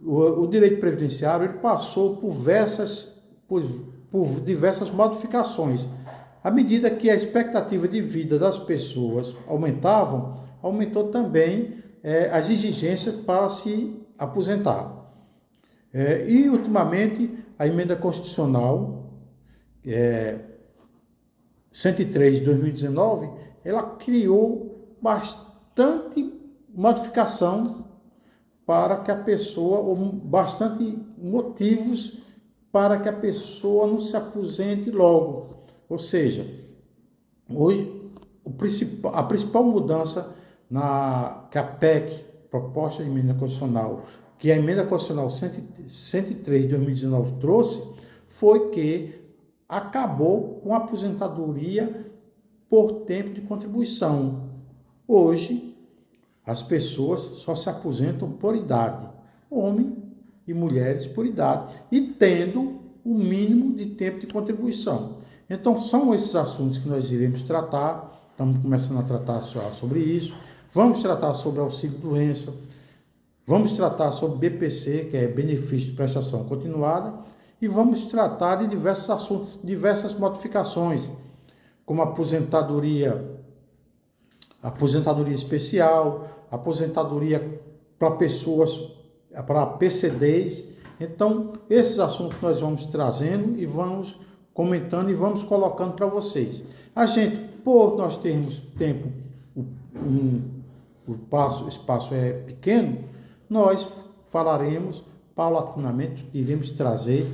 o direito previdenciário ele passou por diversas modificações. À medida que a expectativa de vida das pessoas aumentou também as exigências para se aposentar. E, ultimamente, a emenda constitucional 103 de 2019, ela criou bastante modificação para que a pessoa, ou bastante motivos para que a pessoa não se aposente logo. Ou seja, hoje a principal mudança que a PEC, proposta de emenda constitucional, que a emenda constitucional 103 de 2019 trouxe, foi que acabou com a aposentadoria por tempo de contribuição. Hoje, as pessoas só se aposentam por idade, homens e mulheres por idade, e tendo o mínimo de tempo de contribuição. Então, são esses assuntos que nós iremos tratar, estamos começando a tratar sobre isso, vamos tratar sobre auxílio-doença, vamos tratar sobre BPC, que é benefício de prestação continuada, e vamos tratar de diversos assuntos, diversas modificações, como aposentadoria especial, aposentadoria para pessoas, para PCDs. Então, esses assuntos nós vamos trazendo e vamos comentando e vamos colocando para vocês. A gente, por nós termos tempo, o espaço é pequeno, nós falaremos paulatinamente, iremos trazer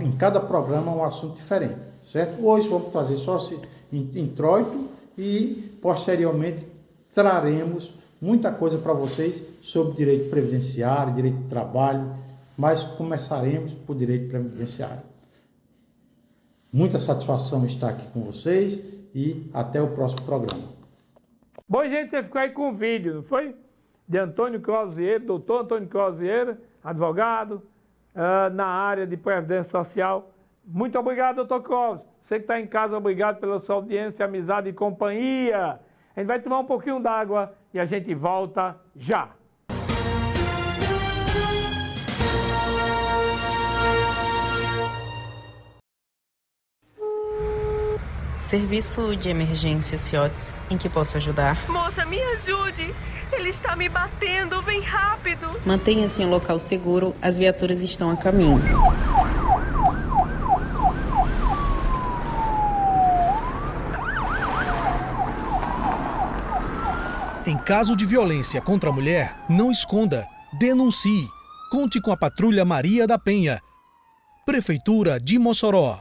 em cada programa um assunto diferente, certo? Hoje vamos trazer só esse introito e posteriormente traremos muita coisa para vocês sobre direito previdenciário, direito de trabalho, mas começaremos por direito previdenciário. Muita satisfação estar aqui com vocês e até o próximo programa. Bom, gente, você ficou aí com o vídeo, não foi? De Antônio Cláudio Vieira, doutor Antônio Cláudio Vieira, advogado na área de Previdência Social. Muito obrigado, doutor Cláudio. Você que está em casa, obrigado pela sua audiência, amizade e companhia. A gente vai tomar um pouquinho d'água e a gente volta já. Serviço de emergência CIOTS, em que posso ajudar? Moça, me ajude! Ele está me batendo, vem rápido! Mantenha-se em local seguro, as viaturas estão a caminho. Em caso de violência contra a mulher, não esconda, denuncie. Conte com a Patrulha Maria da Penha. Prefeitura de Mossoró.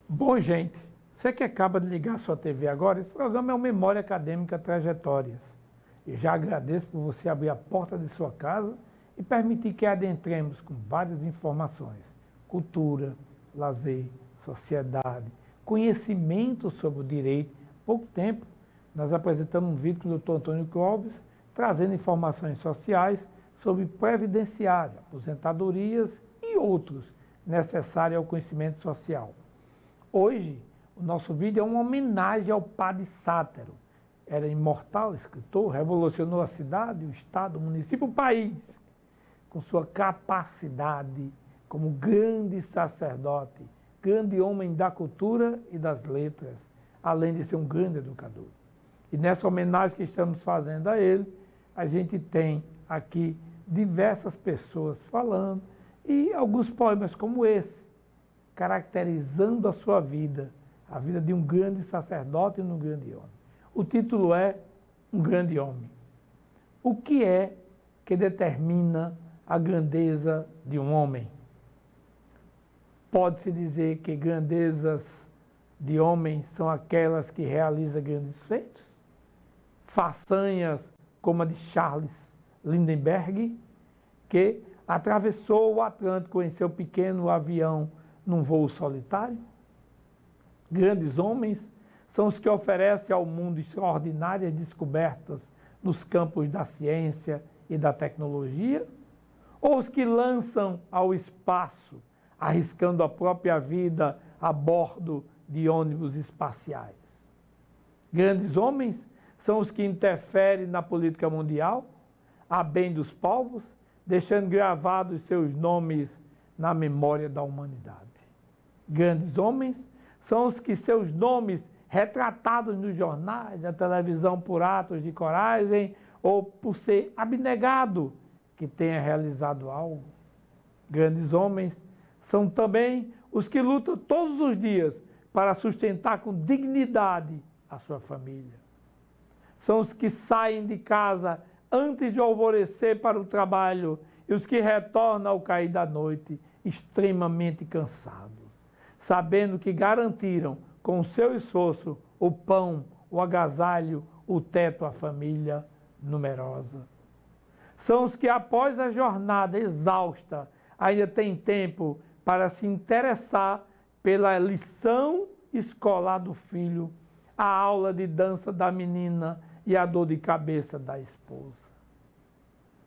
Bom, gente, você que acaba de ligar a sua TV agora, esse programa é o Memória Acadêmica Trajetórias. Eu já agradeço por você abrir a porta de sua casa e permitir que adentremos com várias informações, cultura, lazer, sociedade, conhecimento sobre o direito. Há pouco tempo, nós apresentamos um vídeo com o Dr. Antônio Clóvis, trazendo informações sociais sobre previdenciário, aposentadorias e outros necessários ao conhecimento social. Hoje, o nosso vídeo é uma homenagem ao padre Sátero. Era imortal escritor, revolucionou a cidade, o estado, o município, o país, com sua capacidade como grande sacerdote, grande homem da cultura e das letras, além de ser um grande educador. E nessa homenagem que estamos fazendo a ele, a gente tem aqui diversas pessoas falando e alguns poemas como esse, caracterizando a sua vida, a vida de um grande sacerdote e de um grande homem. O título é Um Grande Homem. O que é que determina a grandeza de um homem? Pode-se dizer que grandezas de homens são aquelas que realizam grandes feitos? Façanhas como a de Charles Lindbergh, que atravessou o Atlântico em seu pequeno avião num voo solitário? Grandes homens são os que oferecem ao mundo extraordinárias descobertas nos campos da ciência e da tecnologia? Ou os que lançam ao espaço, arriscando a própria vida a bordo de ônibus espaciais? Grandes homens são os que interferem na política mundial, a bem dos povos, deixando gravados seus nomes na memória da humanidade. Grandes homens são os que seus nomes, retratados nos jornais, na televisão por atos de coragem ou por ser abnegado que tenha realizado algo. Grandes homens são também os que lutam todos os dias para sustentar com dignidade a sua família. São os que saem de casa antes de alvorecer para o trabalho e os que retornam ao cair da noite extremamente cansados, sabendo que garantiram com o seu esforço o pão, o agasalho, o teto à família numerosa. São os que após a jornada exausta ainda têm tempo para se interessar pela lição escolar do filho, a aula de dança da menina e a dor de cabeça da esposa.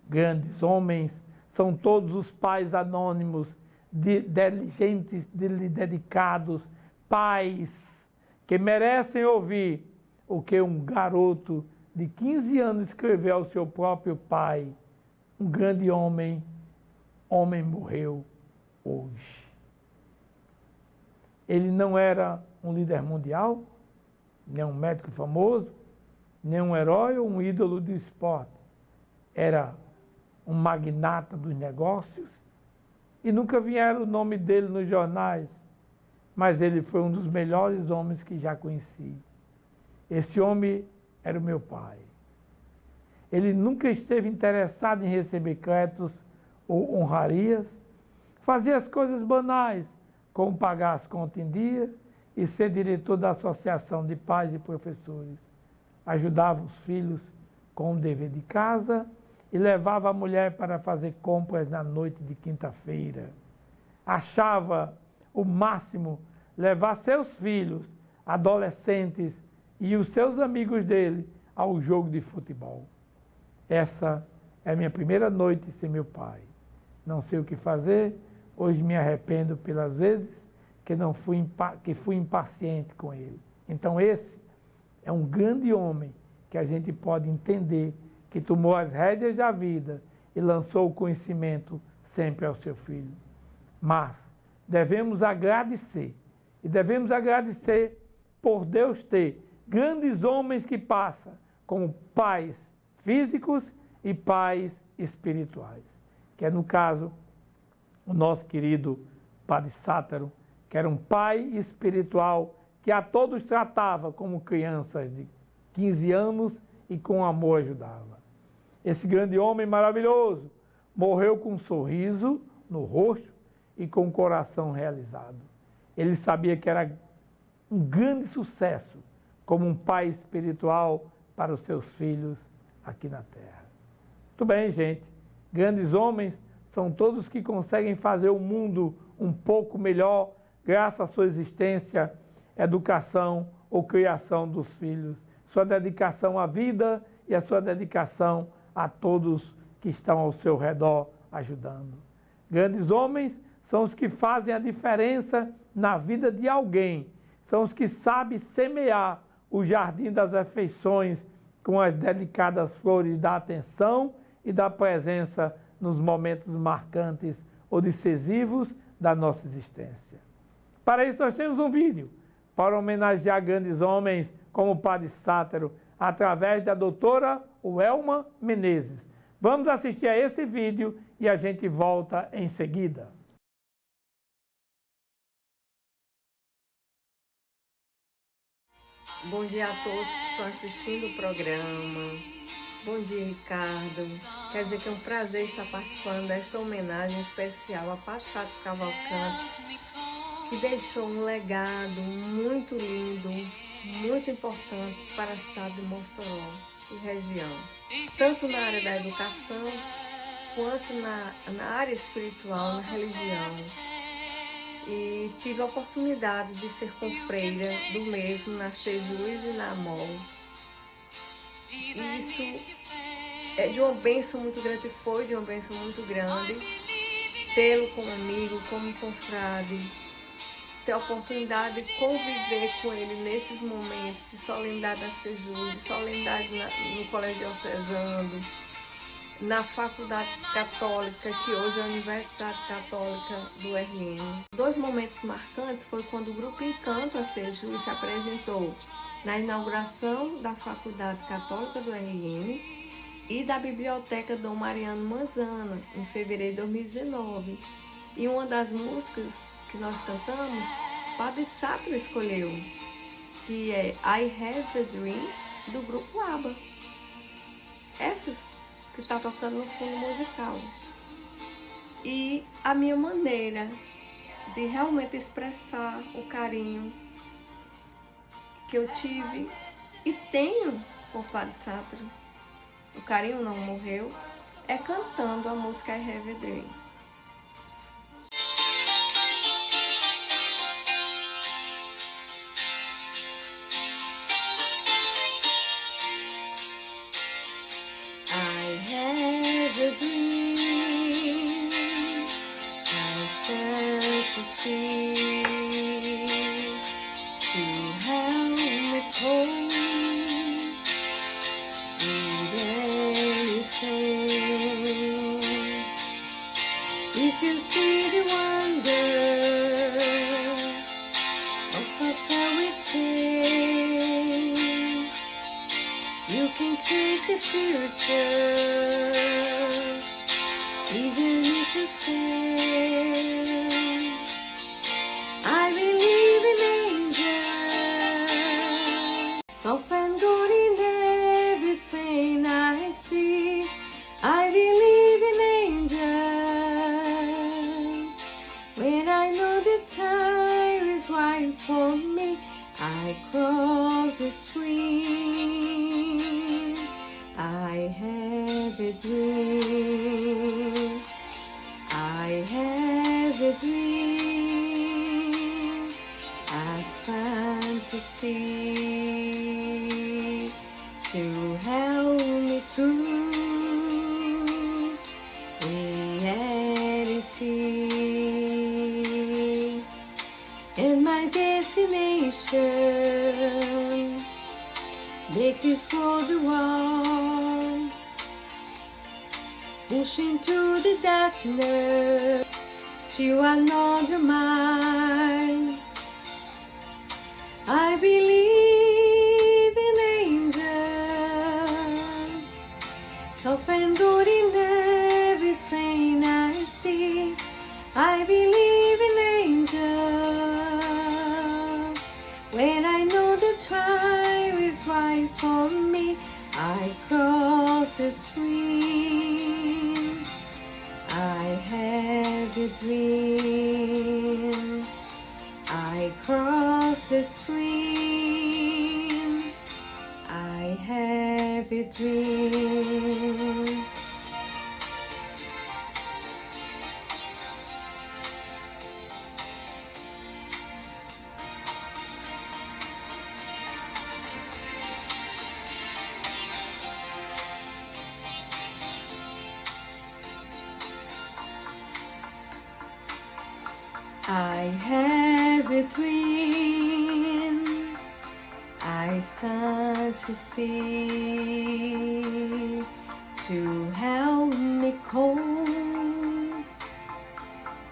Grandes homens são todos os pais anônimos, diligentes, dedicados, pais que merecem ouvir o que um garoto de 15 anos escreveu ao seu próprio pai: um grande homem, homem morreu hoje. Ele não era um líder mundial, nem um médico famoso, nem um herói ou um ídolo do esporte. Era um magnata dos negócios e nunca vieram o nome dele nos jornais, mas ele foi um dos melhores homens que já conheci. Esse homem era o meu pai. Ele nunca esteve interessado em receber créditos ou honrarias, fazia as coisas banais, como pagar as contas em dia e ser diretor da Associação de Pais e Professores. Ajudava os filhos com o dever de casa e levava a mulher para fazer compras na noite de quinta-feira. Achava o máximo levar seus filhos, adolescentes e os seus amigos dele ao jogo de futebol. Essa é a minha primeira noite sem meu pai. Não sei o que fazer, hoje me arrependo pelas vezes que fui impaciente com ele. Então esse é um grande homem que a gente pode entender que tomou as rédeas da vida e lançou o conhecimento sempre ao seu filho. Mas devemos agradecer, e devemos agradecer por Deus ter grandes homens que passam como pais físicos e pais espirituais, que é no caso o nosso querido Padre Sátero, que era um pai espiritual que a todos tratava como crianças de 15 anos e com amor ajudava. Esse grande homem maravilhoso morreu com um sorriso no rosto e com o coração realizado. Ele sabia que era um grande sucesso como um pai espiritual para os seus filhos aqui na Terra. Muito bem, gente. Grandes homens são todos que conseguem fazer o mundo um pouco melhor graças à sua existência, educação ou criação dos filhos, sua dedicação à vida e a sua dedicação a todos que estão ao seu redor ajudando. Grandes homens são os que fazem a diferença na vida de alguém, são os que sabem semear o jardim das afeições com as delicadas flores da atenção e da presença nos momentos marcantes ou decisivos da nossa existência. Para isso nós temos um vídeo para homenagear grandes homens como o Padre Sátero, através da doutora Welma Menezes. Vamos assistir a esse vídeo e a gente volta em seguida. Bom dia a todos que estão assistindo o programa. Bom dia, Ricardo. Quer dizer que é um prazer estar participando desta homenagem especial a Padre Sátero Cavalcante, que deixou um legado muito lindo, muito importante para a cidade de Mossoró e região, tanto na área da educação, quanto na área espiritual, na religião. E tive a oportunidade de ser confreira do mesmo na Sejus e na Amol. E isso é de uma bênção muito grande, foi de uma bênção muito grande, tê-lo como amigo, como confrade, ter a oportunidade de conviver com ele nesses momentos de solenidade na Sejus, de solenidade no Colégio Diocesano, na Faculdade Católica, que hoje é a Universidade Católica do RM. Dois momentos marcantes foi quando o Grupo Encanto a Sejus se apresentou na inauguração da Faculdade Católica do RM e da Biblioteca Dom Mariano Manzana, em fevereiro de 2019. E uma das músicas que nós cantamos, Padre Sátero escolheu, que é I Have a Dream, do Grupo ABBA. Essas que está tocando no fundo musical. E a minha maneira de realmente expressar o carinho que eu tive e tenho por Padre Sátero, o carinho não morreu, é cantando a música I Have a Dream. If you see the wonder of a fairy tale, you can take the future, even if you fail. I believe in angels, so find good in everything I see. I believe in angels, when I know the time is right for me. I cross the stream, I have a dream, I have a dream, a fantasy to help me through reality, and my destination, make this world the one, pushing through the darkness to another mind. I believe in angels, so find good in everything I see. I believe in angels, when I know the time is right for me. I cross the stream, I have a dream, I cross the stream, I have a dream. I have a dream, I search to see, to help me cope,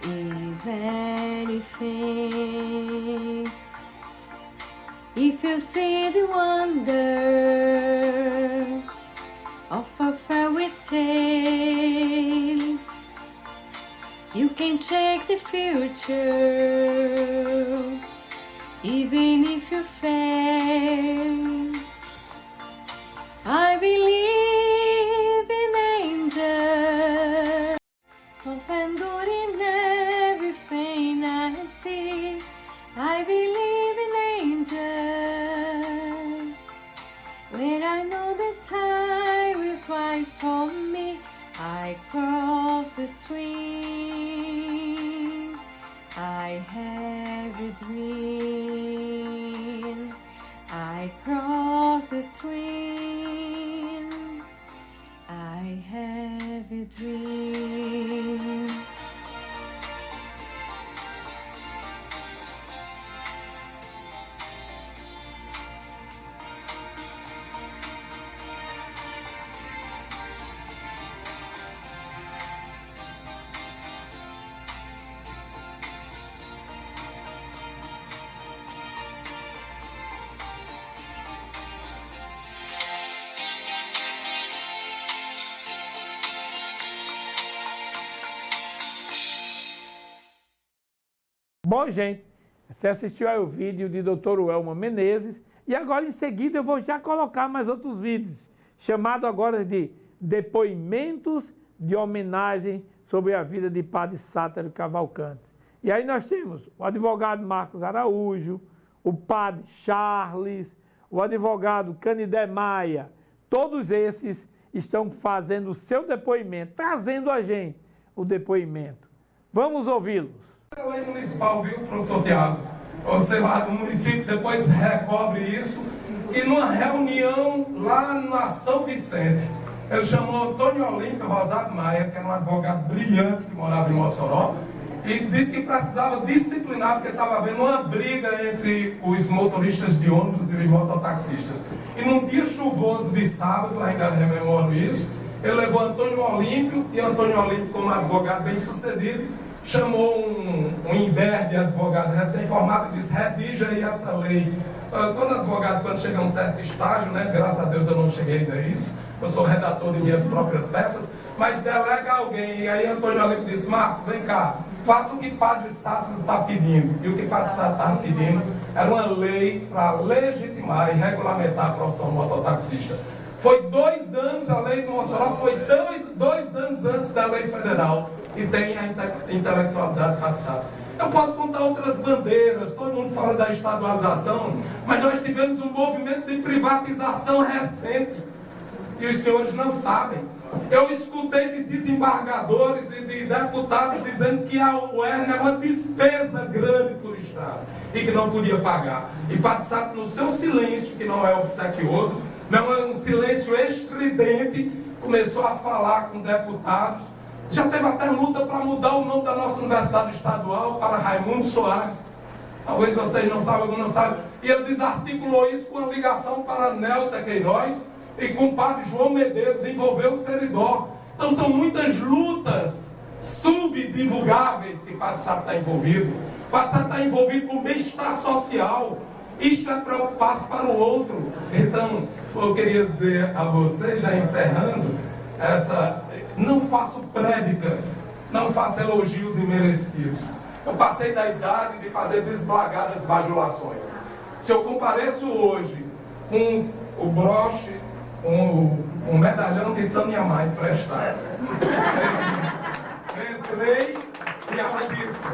if anything. If you see the wonder of a fairy tale, you can check the future, even if you fail. I believe in angels, sofrendo in everything I see. I believe in angels, when I know the time is right for me. I cross the stream, I have a dream. I cross the stream, I have a dream. Bom, gente, você assistiu aí o vídeo de Dr. Welma Menezes e agora em seguida eu vou já colocar mais outros vídeos, chamado agora de Depoimentos de Homenagem sobre a vida de Padre Sátero Cavalcante. E aí nós temos o advogado Marcos Araújo, o Padre Charles, o advogado Canidé Maia, todos esses estão fazendo o seu depoimento, trazendo a gente o depoimento. Vamos ouvi-los. A lei municipal, viu, professor Tiago? Ou sei lá, o município depois recobre isso. E numa reunião lá na São Vicente, ele chamou Antônio Olímpio Rosado Maia, que era um advogado brilhante que morava em Mossoró, e disse que precisava disciplinar, porque estava havendo uma briga entre os motoristas de ônibus e os mototaxistas. E num dia chuvoso de sábado, ainda rememoro isso, ele levou Antônio Olímpio, e Antônio Olímpio, como advogado bem-sucedido, chamou um INDER de advogado recém-formado e disse: redija aí essa lei. Todo advogado, quando chega a um certo estágio, né, graças a Deus eu não cheguei ainda a isso, eu sou redator de minhas próprias peças, mas delega alguém. E aí Antônio Olímpio disse: Marcos, vem cá, faça o que Padre Sátero está pedindo. E o que Padre Sátero estava pedindo era uma lei para legitimar e regulamentar a profissão mototaxista. Foi 2 anos, a lei de Mossoró foi 2 anos antes da lei federal. E tem a intelectualidade passada. Eu posso contar outras bandeiras, todo mundo fala da estadualização, mas nós tivemos um movimento de privatização recente, e os senhores não sabem. Eu escutei de desembargadores e de deputados dizendo que a UERN é uma despesa grande para o Estado, e que não podia pagar. E Padre Sátero, no seu silêncio, que não é obsequioso, não é um silêncio estridente, começou a falar com deputados. Já teve até luta para mudar o nome da nossa universidade estadual para Raimundo Soares. Talvez vocês não saibam, alguns não sabem. E ele desarticulou isso com a ligação para Nelta Queiroz e com o padre João Medeiros, envolveu o Seridó. Então são muitas lutas subdivulgáveis que o Padre Sátero está envolvido. O Padre Sátero está envolvido com o bem-estar social. Isto é preocupar-se para o outro. Então, eu queria dizer a vocês, já encerrando, não faço prédicas, não faço elogios imerecidos. Eu passei da idade de fazer desblagadas bajulações. Se eu compareço hoje com o broche, com o medalhão de Tânia emprestado, entrei e ela disse: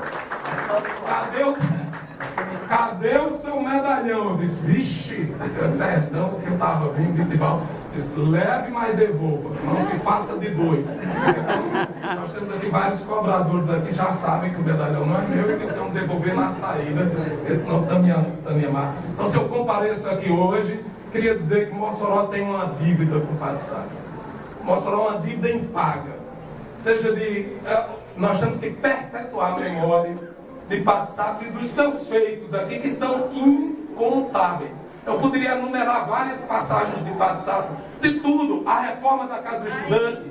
cadê o seu medalhão? Eu disse: vixe, perdão, que eu estava vindo de Dival. Disse: leve, mas devolva, não se faça de doido. Então, nós temos aqui vários cobradores aqui, já sabem que o medalhão não é meu e que eu tenho que devolver na saída, esse não está minha marca. Então, se eu compareço aqui hoje, queria dizer que Mossoró tem uma dívida com o Padre Sátero. Mossoró é uma dívida impaga. Nós temos que perpetuar a memória de Padre Sátiro e dos seus feitos aqui, que são incontáveis. Eu poderia enumerar várias passagens de Padre Sátiro, de tudo, a reforma da Casa do Estudante,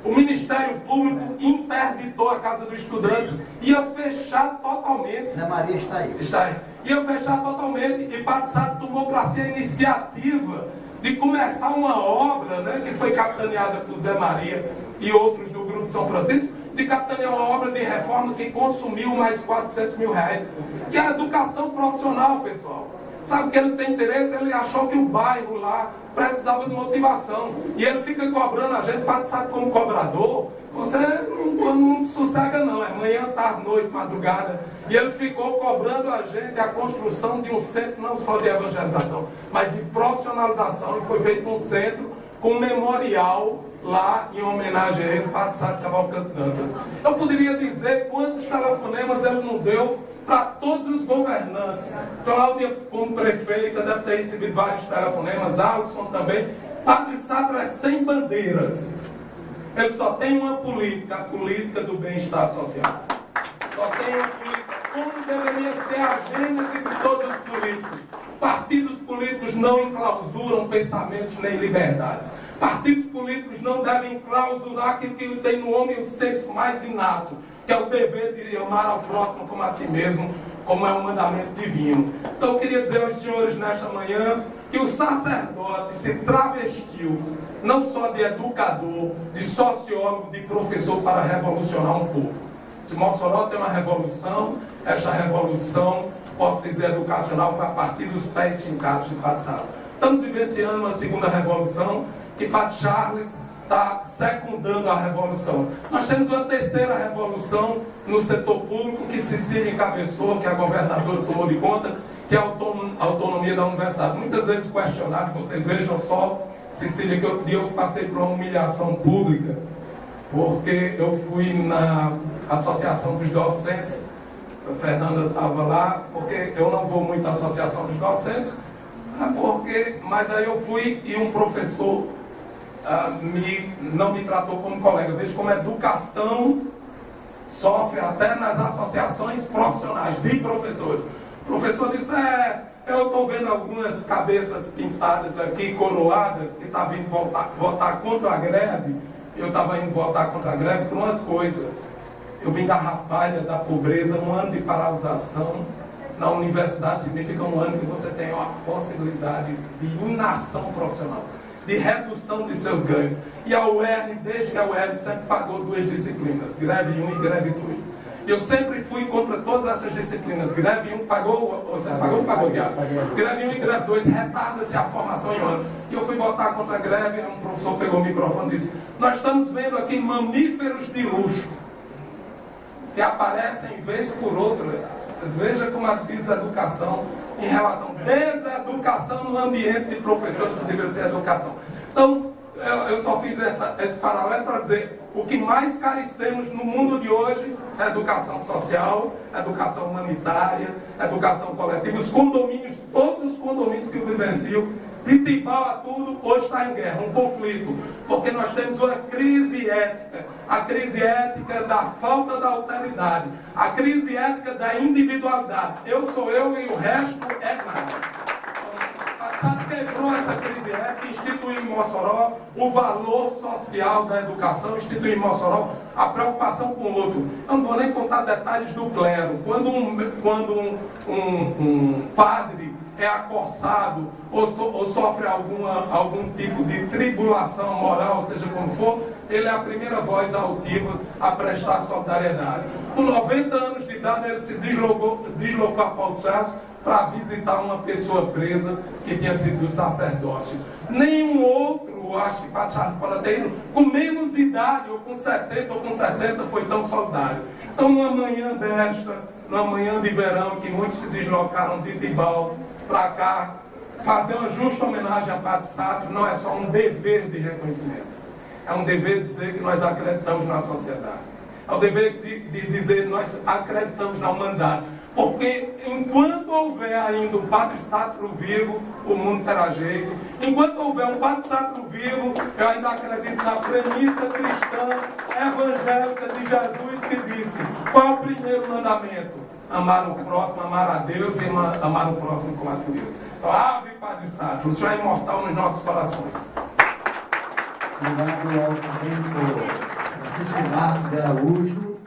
o Ministério Público interditou a Casa do Estudante, ia fechar totalmente. Zé Maria está aí. Está aí. Ia fechar totalmente, e Padre Sátiro tomou para si a iniciativa de começar uma obra, né, que foi capitaneada por Zé Maria e outros do Grupo São Francisco, de capitanear uma obra de reforma que consumiu mais 400 mil reais, que é a educação profissional, pessoal. Sabe que ele tem interesse? Ele achou que o bairro lá precisava de motivação. E ele fica cobrando a gente, Padre Sátiro como cobrador. Você não sossega não, é manhã, tarde, noite, madrugada. E ele ficou cobrando a gente a construção de um centro não só de evangelização, mas de profissionalização. E foi feito um centro com um memorial lá em homenagem a ele, Padre Sátiro Cavalcante Dantas. Eu poderia dizer quantos telefonemas ele não deu para todos os governantes. Cláudia, como prefeita, deve ter recebido vários telefonemas, Alisson também. Padre Sátiro é sem bandeiras. Ele só tem uma política, a política do bem-estar social. Só tem uma política, como deveria ser a gênese de todos os políticos. Partidos políticos não enclausuram pensamentos nem liberdades. Partidos políticos não devem enclausurar aquilo que tem no homem o senso mais inato, que é o dever de amar ao próximo como a si mesmo, como é um mandamento divino. Então eu queria dizer aos senhores nesta manhã que o sacerdote se travestiu não só de educador, de sociólogo, de professor para revolucionar um povo. Se Mossoró tem uma revolução, esta revolução, posso dizer, educacional, foi a partir dos pés fincados de Padre Sátiro. Estamos vivenciando uma segunda revolução, que Padre Charles está secundando a revolução. Nós temos uma terceira revolução no setor público, que Cecília encabeçou, que a governadora tomou de conta, que é a autonomia da universidade. Muitas vezes questionado, vocês vejam só, Cecília, que eu passei por uma humilhação pública, porque eu fui na Associação dos Docentes, a Fernanda estava lá, porque eu não vou muito à Associação dos Docentes, mas aí eu fui e um professor não me tratou como colega. Veja como a educação sofre até nas associações profissionais de professores. O professor disse, eu estou vendo algumas cabeças pintadas aqui, coroadas, que estavam vindo votar contra a greve. Eu estava indo votar contra a greve por uma coisa. Eu vim da rapalha, da pobreza, um ano de paralisação. Na universidade significa um ano que você tem a possibilidade de inação profissional, de redução de seus ganhos. E a UERN, desde que a UERN sempre pagou 2 disciplinas, greve 1 e greve 2. Eu sempre fui contra todas essas disciplinas. Greve 1 pagou, ou seja, pagou ou pagou, diabo? Greve 1 e greve 2, retarda-se a formação em um ano. E eu fui votar contra a greve, um professor pegou o microfone e disse, nós estamos vendo aqui mamíferos de luxo, que aparecem vez por outra. Veja como diz a educação em relação à deseducação no ambiente de professores que deveria ser educação. Então, eu só fiz esse paralelo para dizer o que mais carecemos no mundo de hoje é educação social, educação humanitária, educação coletiva. Os condomínios, todos os condomínios que eu vivencio, de Tibau a tudo, hoje está em guerra, um conflito, porque nós temos uma crise ética, a crise ética da falta da alteridade, a crise ética da individualidade. Eu sou eu e o resto é nada. Quebrou essa crise ética, instituiu em Mossoró o valor social da educação, instituiu em Mossoró a preocupação com o outro. Eu não vou nem contar detalhes do clero. Quando um padre é acossado ou sofre algum tipo de tribulação moral, seja como for, ele é a primeira voz altiva a prestar solidariedade. Com 90 anos de idade, ele se deslocou a Paulo de César para visitar uma pessoa presa que tinha sido do sacerdócio. Nenhum outro, acho que Padre Charles pode ter ido, com menos idade, ou com 70 ou com 60, foi tão solidário. Então, numa manhã desta, numa manhã de verão, que muitos se deslocaram de Tibau para cá, fazer uma justa homenagem a Padre Sátiro não é só um dever de reconhecimento. É um dever de dizer que nós acreditamos na sociedade. É o dever de dizer que nós acreditamos na humanidade. Porque enquanto houver ainda um Padre Sátiro vivo, o mundo terá jeito. Enquanto houver um Padre Sátiro vivo, eu ainda acredito na premissa cristã evangélica de Jesus, que disse, qual é o primeiro mandamento? amar o próximo, amar a Deus e amar o próximo como a si mesmo. Então, Ave Padre Santo, o Senhor é imortal nos nossos corações. Obrigado ao também por Marcos de Araújo.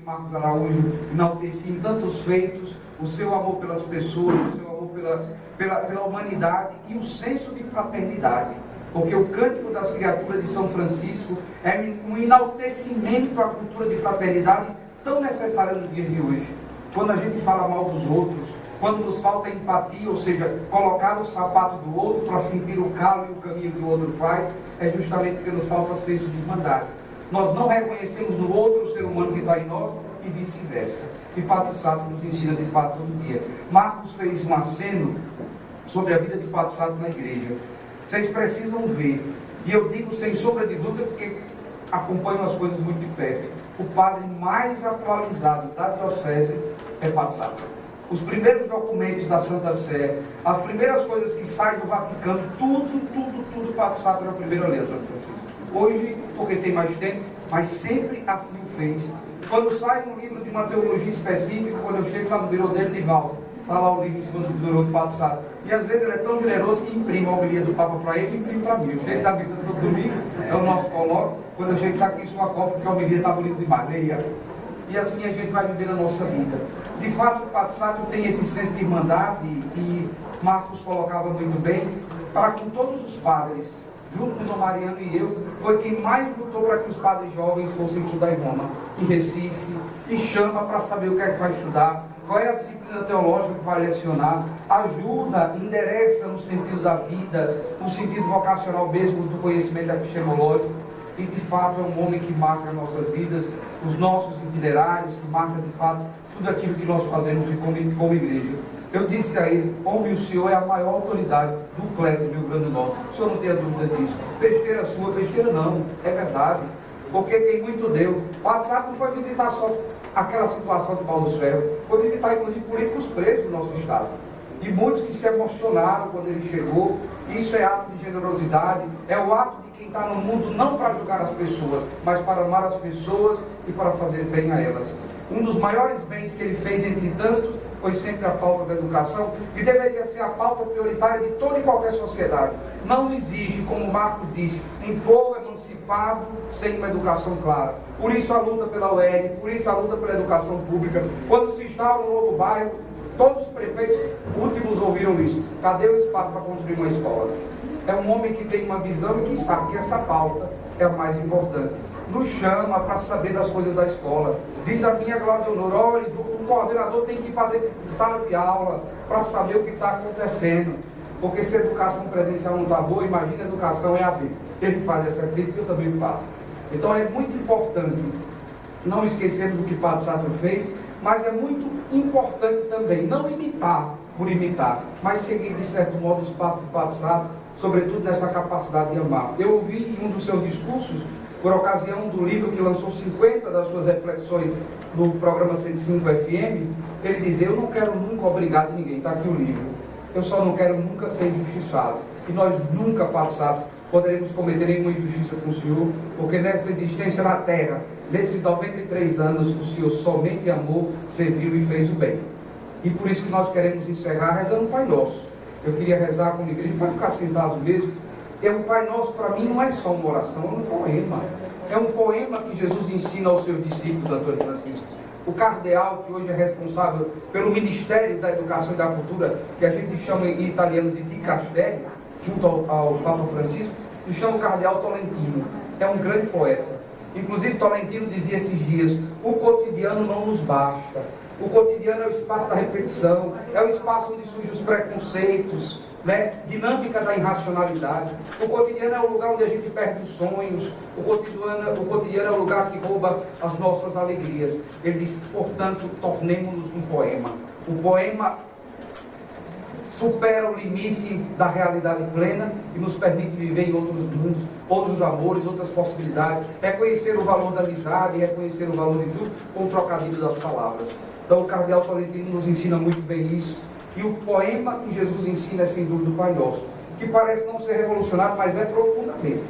Marcos Araújo enaltecia em tantos feitos o seu amor pelas pessoas, o seu amor pela humanidade e o senso de fraternidade. Porque o Cântico das Criaturas de São Francisco é um enaltecimento à cultura de fraternidade tão necessária nos dias de hoje. Quando a gente fala mal dos outros, quando nos falta empatia, ou seja, colocar o sapato do outro para sentir o calo e o caminho que o outro faz, é justamente porque nos falta senso de irmandade. Nós não reconhecemos no outro o ser humano que está em nós e vice-versa. E Padre Sato nos ensina de fato todo dia. Marcos fez um aceno sobre a vida de Padre Sato na igreja. Vocês precisam ver, e eu digo sem sombra de dúvida porque acompanho as coisas muito de perto. O padre mais atualizado da diocese é Padre Sato. Os primeiros documentos da Santa Sé, as primeiras coisas que saem do Vaticano, tudo Padre Sato era a primeira letra de Francisco. Hoje, porque tem mais tempo, mas sempre assim o fez. Quando sai um livro de uma teologia específica, quando eu chego lá no birô dele, Nivaldo, está lá o livro em cima do birô do Padre Sato. E às vezes ele é tão generoso que imprime a homilia do Papa para ele e imprime para mim. Eu chego da missa todo domingo, é o nosso colóquio. Quando eu chego está aqui em sua copa, porque a homilia está bonita demais, leia. E assim a gente vai viver a nossa vida. De fato, o Padre Sato tem esse senso de irmandade e Marcos colocava muito bem, para com todos os padres, junto com Dom Mariano e eu, foi quem mais lutou para que os padres jovens fossem estudar em Roma, em Recife, e chama para saber o que é que vai estudar, qual é a disciplina teológica que vai lecionar, ajuda, endereça no sentido da vida, no sentido vocacional mesmo do conhecimento epistemológico, e de fato é um homem que marca nossas vidas, os nossos itinerários, que marca de fato tudo aquilo que nós fazemos como igreja. Eu disse a ele: homem, o senhor é a maior autoridade do clero do Rio Grande do Norte. O senhor não tem a dúvida disso. Besteira sua, besteira não, é verdade. Porque quem muito deu. O Padre Sato não foi visitar só aquela situação de Paulo dos Ferros, foi visitar inclusive políticos presos do nosso estado. E muitos que se emocionaram quando ele chegou. Isso é ato de generosidade, é o ato de quem está no mundo não para julgar as pessoas, mas para amar as pessoas e para fazer bem a elas. Um dos maiores bens que ele fez, entre tantos, foi sempre a pauta da educação, que deveria ser a pauta prioritária de toda e qualquer sociedade. Não existe, como Marcos disse, um povo emancipado sem uma educação clara. Por isso a luta pela UED, por isso a luta pela educação pública. Quando se instala um novo bairro, todos os prefeitos últimos ouviram isso. Cadê o espaço para construir uma escola? É um homem que tem uma visão e que sabe que essa pauta é a mais importante. Nos chama para saber das coisas da escola. Diz a minha Glória Honor, o coordenador tem que ir para dentro de sala de aula para saber o que está acontecendo. Porque se a educação presencial não está boa, imagina a educação EAD. Ele faz essa crítica, eu também faço. Então é muito importante não esquecermos o que Padre Sato fez, mas é muito importante também não imitar por imitar, mas seguir de certo modo os passos de Padre Sato, sobretudo nessa capacidade de amar. Eu ouvi em um dos seus discursos, por ocasião do livro que lançou 50 das suas reflexões no programa 105 FM, ele dizia: eu não quero nunca obrigar ninguém, está aqui o livro, eu só não quero nunca ser injustiçado. E nós nunca, Padre Sato, poderemos cometer nenhuma injustiça com o Senhor, porque nessa existência na Terra, nesses 93 anos, o Senhor somente amou, serviu e fez o bem. E por isso que nós queremos encerrar rezando o Pai Nosso. Eu queria rezar com a igreja, para ficar sentados mesmo. E o Pai Nosso, para mim, não é só uma oração, é um poema. É um poema que Jesus ensina aos seus discípulos, Antônio Francisco. O cardeal, que hoje é responsável pelo Ministério da Educação e da Cultura, que a gente chama em italiano de Di Castelli, junto ao Papa Francisco, e chama o cardeal Tolentino. É um grande poeta. Inclusive Tolentino dizia esses dias: o cotidiano não nos basta. O cotidiano é o espaço da repetição, é o espaço onde surgem os preconceitos, né? Dinâmica da irracionalidade. O cotidiano é o lugar onde a gente perde os sonhos. O cotidiano é o lugar que rouba as nossas alegrias. Ele diz: portanto, tornemo-nos um poema. O poema supera o limite da realidade plena e nos permite viver em outros mundos, outros amores, outras possibilidades, reconhecer o valor da amizade, reconhecer o valor de tudo, com o trocadilho das palavras. Então o cardeal Tolentino nos ensina muito bem isso. E o poema que Jesus ensina é sem dúvida o Pai Nosso, que parece não ser revolucionário, mas é profundamente.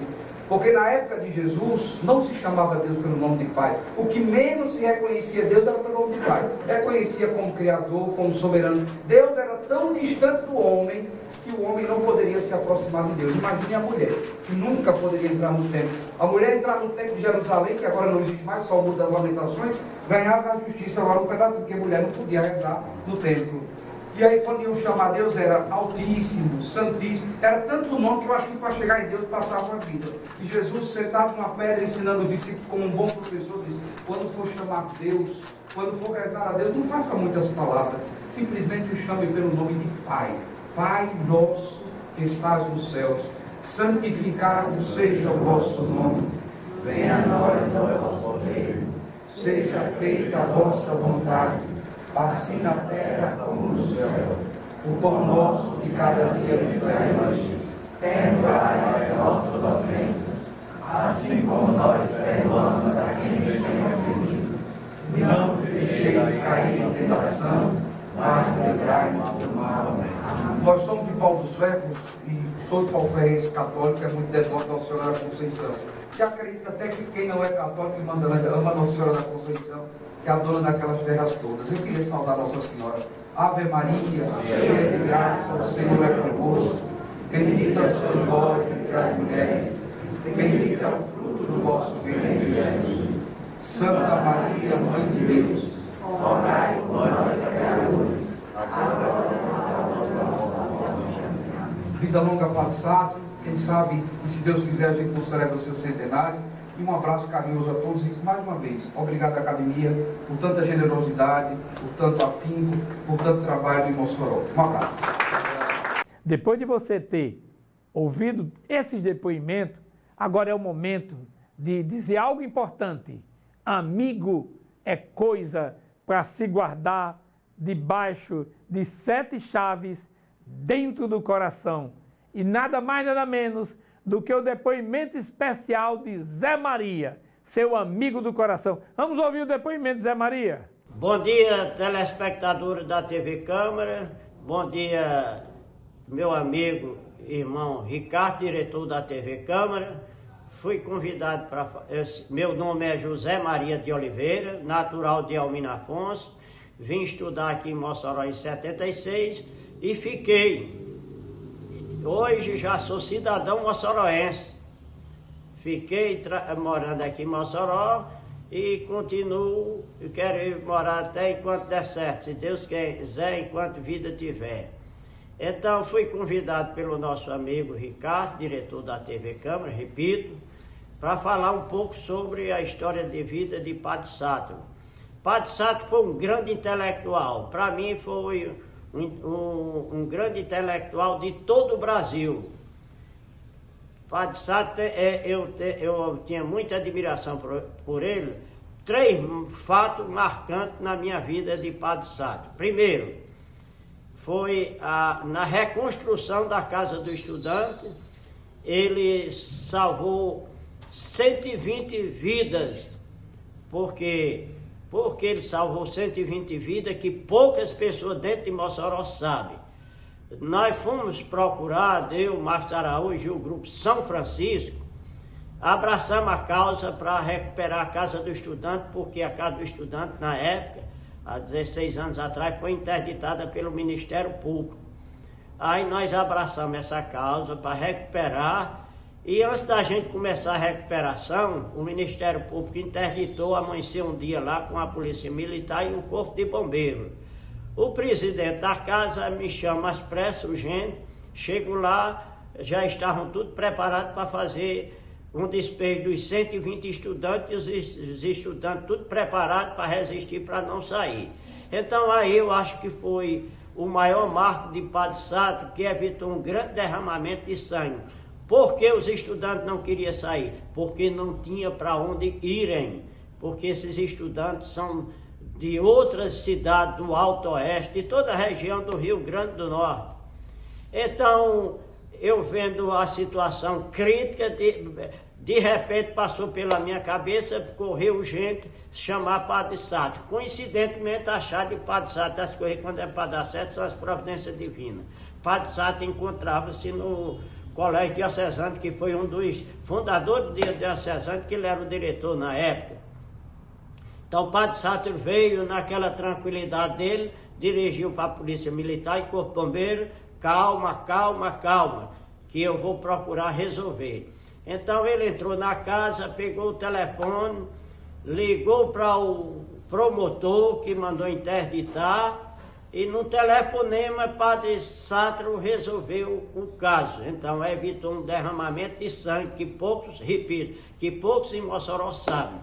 Porque na época de Jesus não se chamava Deus pelo nome de Pai. O que menos se reconhecia Deus era pelo nome de Pai. Reconhecia como Criador, como soberano. Deus era tão distante do homem que o homem não poderia se aproximar de Deus. Imagine a mulher, que nunca poderia entrar no templo. A mulher entrar no templo de Jerusalém, que agora não existe mais, só o Muro das Lamentações, ganhava a justiça agora um pedaço, porque a mulher não podia rezar no templo. E aí quando iam chamar Deus era Altíssimo, Santíssimo, era tanto nome que eu acho que para chegar em Deus passava uma vida. E Jesus sentado numa pedra ensinando os discípulos como um bom professor disse, quando for chamar Deus, quando for rezar a Deus, não faça muitas palavras, simplesmente o chame pelo nome de Pai. Pai nosso que estás nos céus, santificado seja o vosso nome, venha a nós o vosso reino, seja feita a vossa vontade, assim na terra como no céu. O pão nosso de cada dia nos dai hoje. Perdoai as nossas ofensas, assim como nós perdoamos a quem nos tem ofendido. E não nos deixeis cair em tentação, mas livrai-nos do mal. Nós somos de Paulo dos Ferros e sou de Paulo Ferrense católico, é muito devoto da Nossa Senhora da Conceição. Que acredita até que quem não é católico, irmã Zelândia, ama a Nossa Senhora da Conceição, que é a dona daquelas terras todas. Eu queria saudar Nossa Senhora. Ave Maria, cheia de graça, o Senhor é convosco. Bendita sois vós entre as mulheres, bendito é o fruto do vosso ventre, Jesus. Santa Maria, Mãe de Deus, rogai por nós pecadores, agora e na hora da nossa morte. Vida longa, Padre Sato. Quem sabe, e se Deus quiser, a gente não celebra o seu centenário. E um abraço carinhoso a todos e, mais uma vez, obrigado à Academia por tanta generosidade, por tanto afinco, por tanto trabalho em Mossoró. Um abraço. Depois de você ter ouvido esses depoimentos, agora é o momento de dizer algo importante. Amigo é coisa para se guardar debaixo de 7 chaves dentro do coração. E nada mais, nada menos do que o depoimento especial de Zé Maria, seu amigo do coração. Vamos ouvir o depoimento de Zé Maria. Bom dia, telespectadores da TV Câmara. Bom dia, meu amigo, irmão Ricardo, diretor da TV Câmara. Fui convidado para... Meu nome é José Maria de Oliveira, natural de Almina Afonso. Vim estudar aqui em Mossoró em 76 e fiquei... Hoje já sou cidadão moçoroense. Fiquei morando aqui em Mossoró e continuo, eu quero ir morar até enquanto der certo, se Deus quiser, enquanto vida tiver. Então fui convidado pelo nosso amigo Ricardo, diretor da TV Câmara, repito, para falar um pouco sobre a história de vida de Padre Sato. Padre Sato foi um grande intelectual, para mim foi um grande intelectual de todo o Brasil. Padre Sato, eu tinha muita admiração por ele. 3 fatos marcantes na minha vida de Padre Sato. Primeiro, foi na reconstrução da Casa do Estudante, ele salvou 120 vidas, porque ele salvou 120 vidas que poucas pessoas dentro de Mossoró sabem. Nós fomos procurados, eu, Márcio Araújo e o grupo São Francisco, abraçamos a causa para recuperar a Casa do Estudante, porque a Casa do Estudante, na época, há 16 anos atrás, foi interditada pelo Ministério Público. Aí nós abraçamos essa causa para recuperar. E antes da gente começar a recuperação, o Ministério Público interditou, amanheceu um dia lá com a Polícia Militar e o Corpo de Bombeiros. O presidente da casa me chama às pressas, urgente, chego lá, já estavam tudo preparados para fazer um despejo dos 120 estudantes, os estudantes tudo preparados para resistir, para não sair. Então aí eu acho que foi o maior marco de Padre Sato, que evitou um grande derramamento de sangue. Por que os estudantes não queriam sair? Porque não tinha para onde irem. Porque esses estudantes são de outras cidades do Alto Oeste, de toda a região do Rio Grande do Norte. Então, eu vendo a situação crítica, de repente passou pela minha cabeça, correu gente chamar Padre Sato. Coincidentemente, achar de Padre Sato, as coisas quando é para dar certo são as providências divinas. Padre Sato encontrava-se no Colégio Diocesano, que foi um dos fundadores do Diocesano, que ele era o diretor na época. Então o Padre Sátiro veio naquela tranquilidade dele, dirigiu para a Polícia Militar e Corpo Bombeiro, calma, calma, calma, que eu vou procurar resolver. Então ele entrou na casa, pegou o telefone, ligou para o promotor que mandou interditar, e no telefonema, Padre Sátiro resolveu o caso. Então, evitou um derramamento de sangue que poucos, repito, que poucos em Mossoró sabem.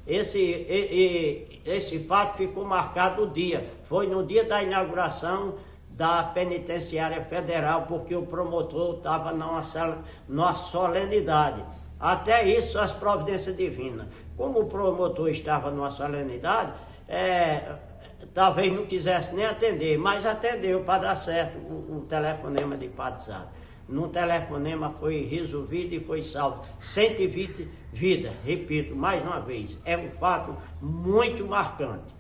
Esse fato ficou marcado o dia. Foi no dia da inauguração da Penitenciária Federal, porque o promotor estava numa solenidade. Até isso, as providências divinas. Como o promotor estava numa solenidade, talvez não quisesse nem atender, mas atendeu para dar certo o telefonema de Padre Sátiro. No telefonema foi resolvido e foi salvo 120 vidas, repito mais uma vez, é um fato muito marcante.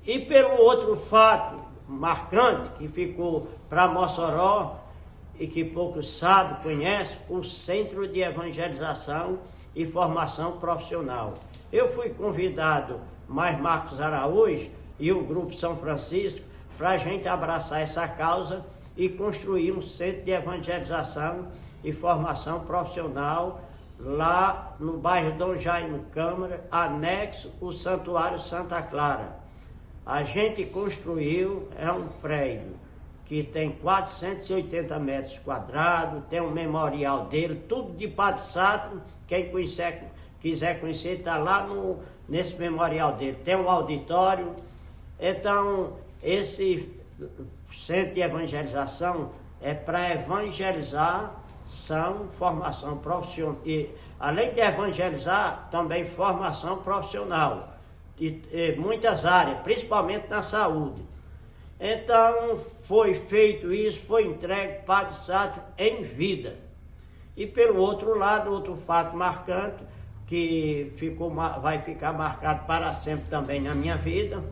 E pelo outro fato marcante que ficou para Mossoró e que poucos sabem, conhecem, o Centro de Evangelização e Formação Profissional. Eu fui convidado, mais Marcos Araújo e o Grupo São Francisco, para a gente abraçar essa causa e construir um centro de evangelização e formação profissional lá no bairro Dom Jaime Câmara, anexo o Santuário Santa Clara. A gente construiu, é um prédio que tem 480 metros quadrados, tem um memorial dele, tudo de Padre Sátiro. Quem quiser conhecer, está lá nesse memorial dele. Tem um auditório. Então, esse centro de evangelização é para evangelização, formação profissional. E, além de evangelizar, também formação profissional. E muitas áreas, principalmente na saúde. Então, foi feito isso, foi entregue Padre Sátiro em vida. E pelo outro lado, outro fato marcante, que vai ficar marcado para sempre também na minha vida,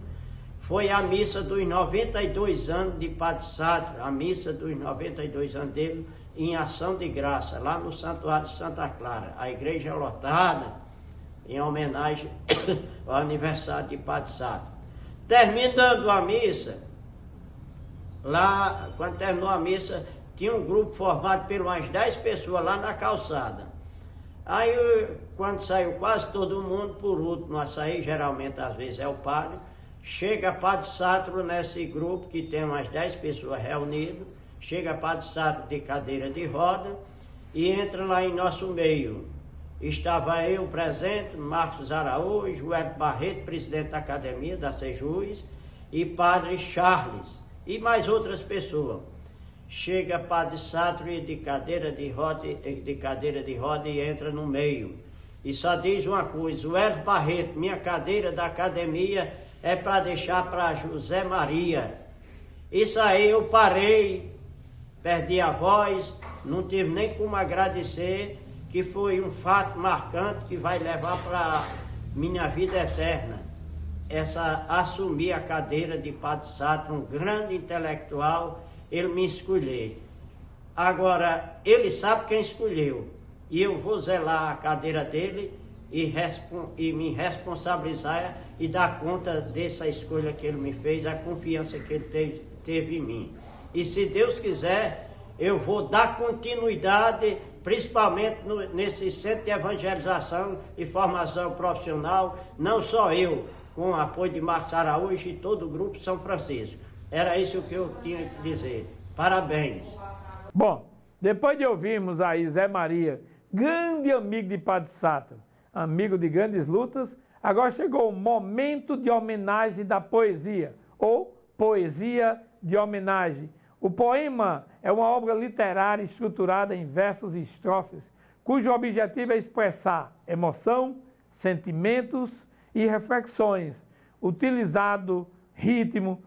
foi a missa dos 92 anos de Padre Sátiro, a missa dos 92 anos dele, em ação de graça, lá no Santuário de Santa Clara. A igreja lotada, em homenagem ao aniversário de Padre Sátiro. Terminando a missa, lá, quando terminou a missa, tinha um grupo formado por umas 10 pessoas lá na calçada. Aí, quando saiu quase todo mundo, por último a sair, geralmente às vezes é o padre, chega Padre Sátiro nesse grupo, que tem umas 10 pessoas reunidas, chega Padre Sátiro de cadeira de roda e entra lá em nosso meio. Estava eu presente, Marcos Araújo, Hélio Barreto, presidente da academia da Sejus, e Padre Charles, e mais outras pessoas. Chega Padre Sátiro de cadeira de roda e entra no meio. E só diz uma coisa: o Hélio Barreto, minha cadeira da academia, é para deixar para José Maria. Isso aí eu parei, perdi a voz, não tive nem como agradecer, que foi um fato marcante que vai levar para minha vida eterna. Assumir a cadeira de Padre Sátiro, um grande intelectual, ele me escolheu. Agora, ele sabe quem escolheu, e eu vou zelar a cadeira dele e me responsabilizar e dar conta dessa escolha que ele me fez, a confiança que ele teve em mim. E se Deus quiser, eu vou dar continuidade, principalmente nesse centro de evangelização e formação profissional, não só eu, com o apoio de Marcos Araújo e todo o Grupo São Francisco. Era isso que eu tinha que dizer. Parabéns. Bom, depois de ouvirmos aí Zé Maria, grande amigo de Padre Sátiro, amigo de grandes lutas, agora chegou o momento de homenagem da poesia, ou poesia de homenagem. O poema é uma obra literária estruturada em versos e estrofes, cujo objetivo é expressar emoção, sentimentos e reflexões, utilizado ritmo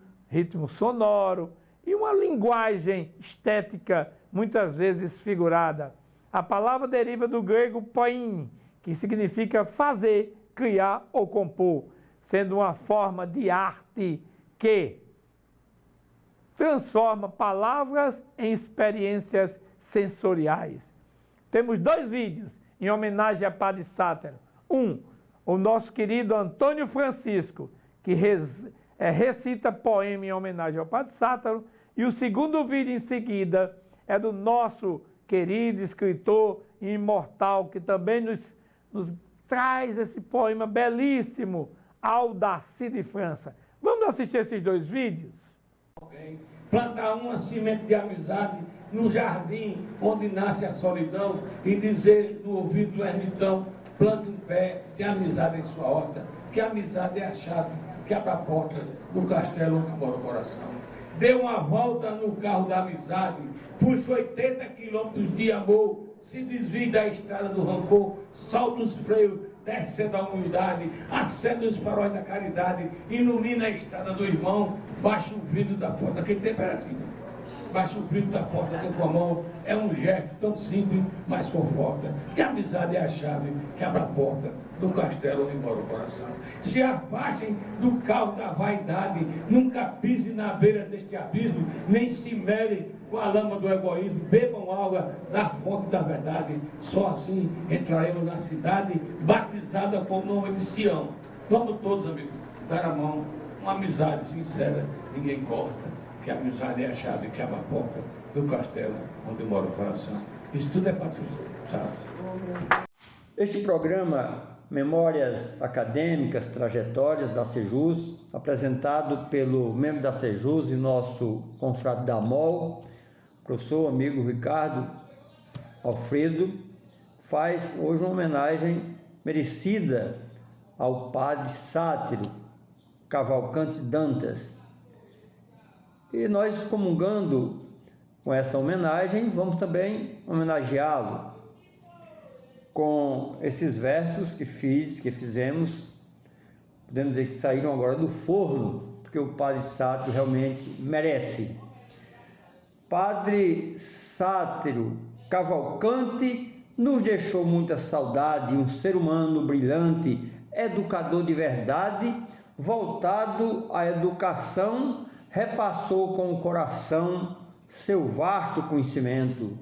sonoro e uma linguagem estética muitas vezes figurada. A palavra deriva do grego poiein, que significa fazer, criar ou compor, sendo uma forma de arte que transforma palavras em experiências sensoriais. temos 2 vídeos em homenagem a Padre Sátero. O nosso querido Antônio Francisco, que recita poema em homenagem ao Padre Sátero. E o segundo vídeo em seguida é do nosso querido escritor imortal, que também nos traz esse poema belíssimo, Aldaci de França. Vamos assistir esses 2 vídeos? Plantar uma semente de amizade no jardim onde nasce a solidão e dizer no ouvido do ermitão: planta um pé de amizade em sua horta, que a amizade é a chave que abre a porta do castelo onde mora o coração. Dê uma volta no carro da amizade, puxa 80 quilômetros de amor, se desvie da estrada do rancor, solta os freios, descendo a humildade, acenda os faróis da caridade, ilumina a estrada do irmão, baixa o vidro da porta. Naquele tempo era assim, baixa o vidro da porta com a mão. É um gesto tão simples, mas conforta, que a amizade é a chave que abre a porta do castelo onde mora o coração. Se afastem do carro da vaidade, nunca pise na beira deste abismo, nem se mere com a lama do egoísmo, bebam água da fonte da verdade. Só assim entraremos na cidade, batizada com o nome de Sião. Vamos todos, amigos, dar a mão, uma amizade sincera, ninguém corta, que a amizade é a chave que abre a porta do castelo onde mora o coração. Isso tudo é para tu. Este programa, Memórias Acadêmicas, Trajetórias da Sejus, apresentado pelo membro da Sejus e nosso confrade da MOL, professor amigo Ricardo Alfredo, faz hoje uma homenagem merecida ao Padre Sátero Cavalcante Dantas. E nós, comungando com essa homenagem, vamos também homenageá-lo com esses versos que fizemos, podemos dizer que saíram agora do forno, porque o Padre Sátero realmente merece. Padre Sátero Cavalcante nos deixou muita saudade, um ser humano brilhante, educador de verdade, voltado à educação, repassou com o coração seu vasto conhecimento.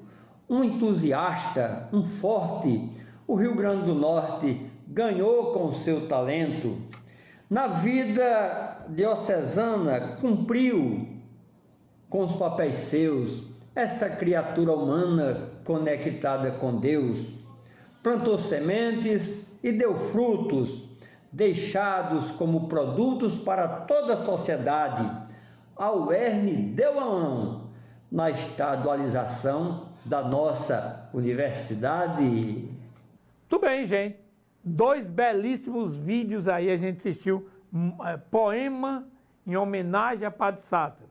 Um entusiasta, um forte, o Rio Grande do Norte ganhou com seu talento. Na vida diocesana cumpriu com os papéis seus, essa criatura humana conectada com Deus. Plantou sementes e deu frutos, deixados como produtos para toda a sociedade. A UERN deu a mão na estadualização da nossa universidade. Tudo bem, gente. 2 belíssimos vídeos aí, a gente assistiu. Poema em homenagem a Padre Sátero,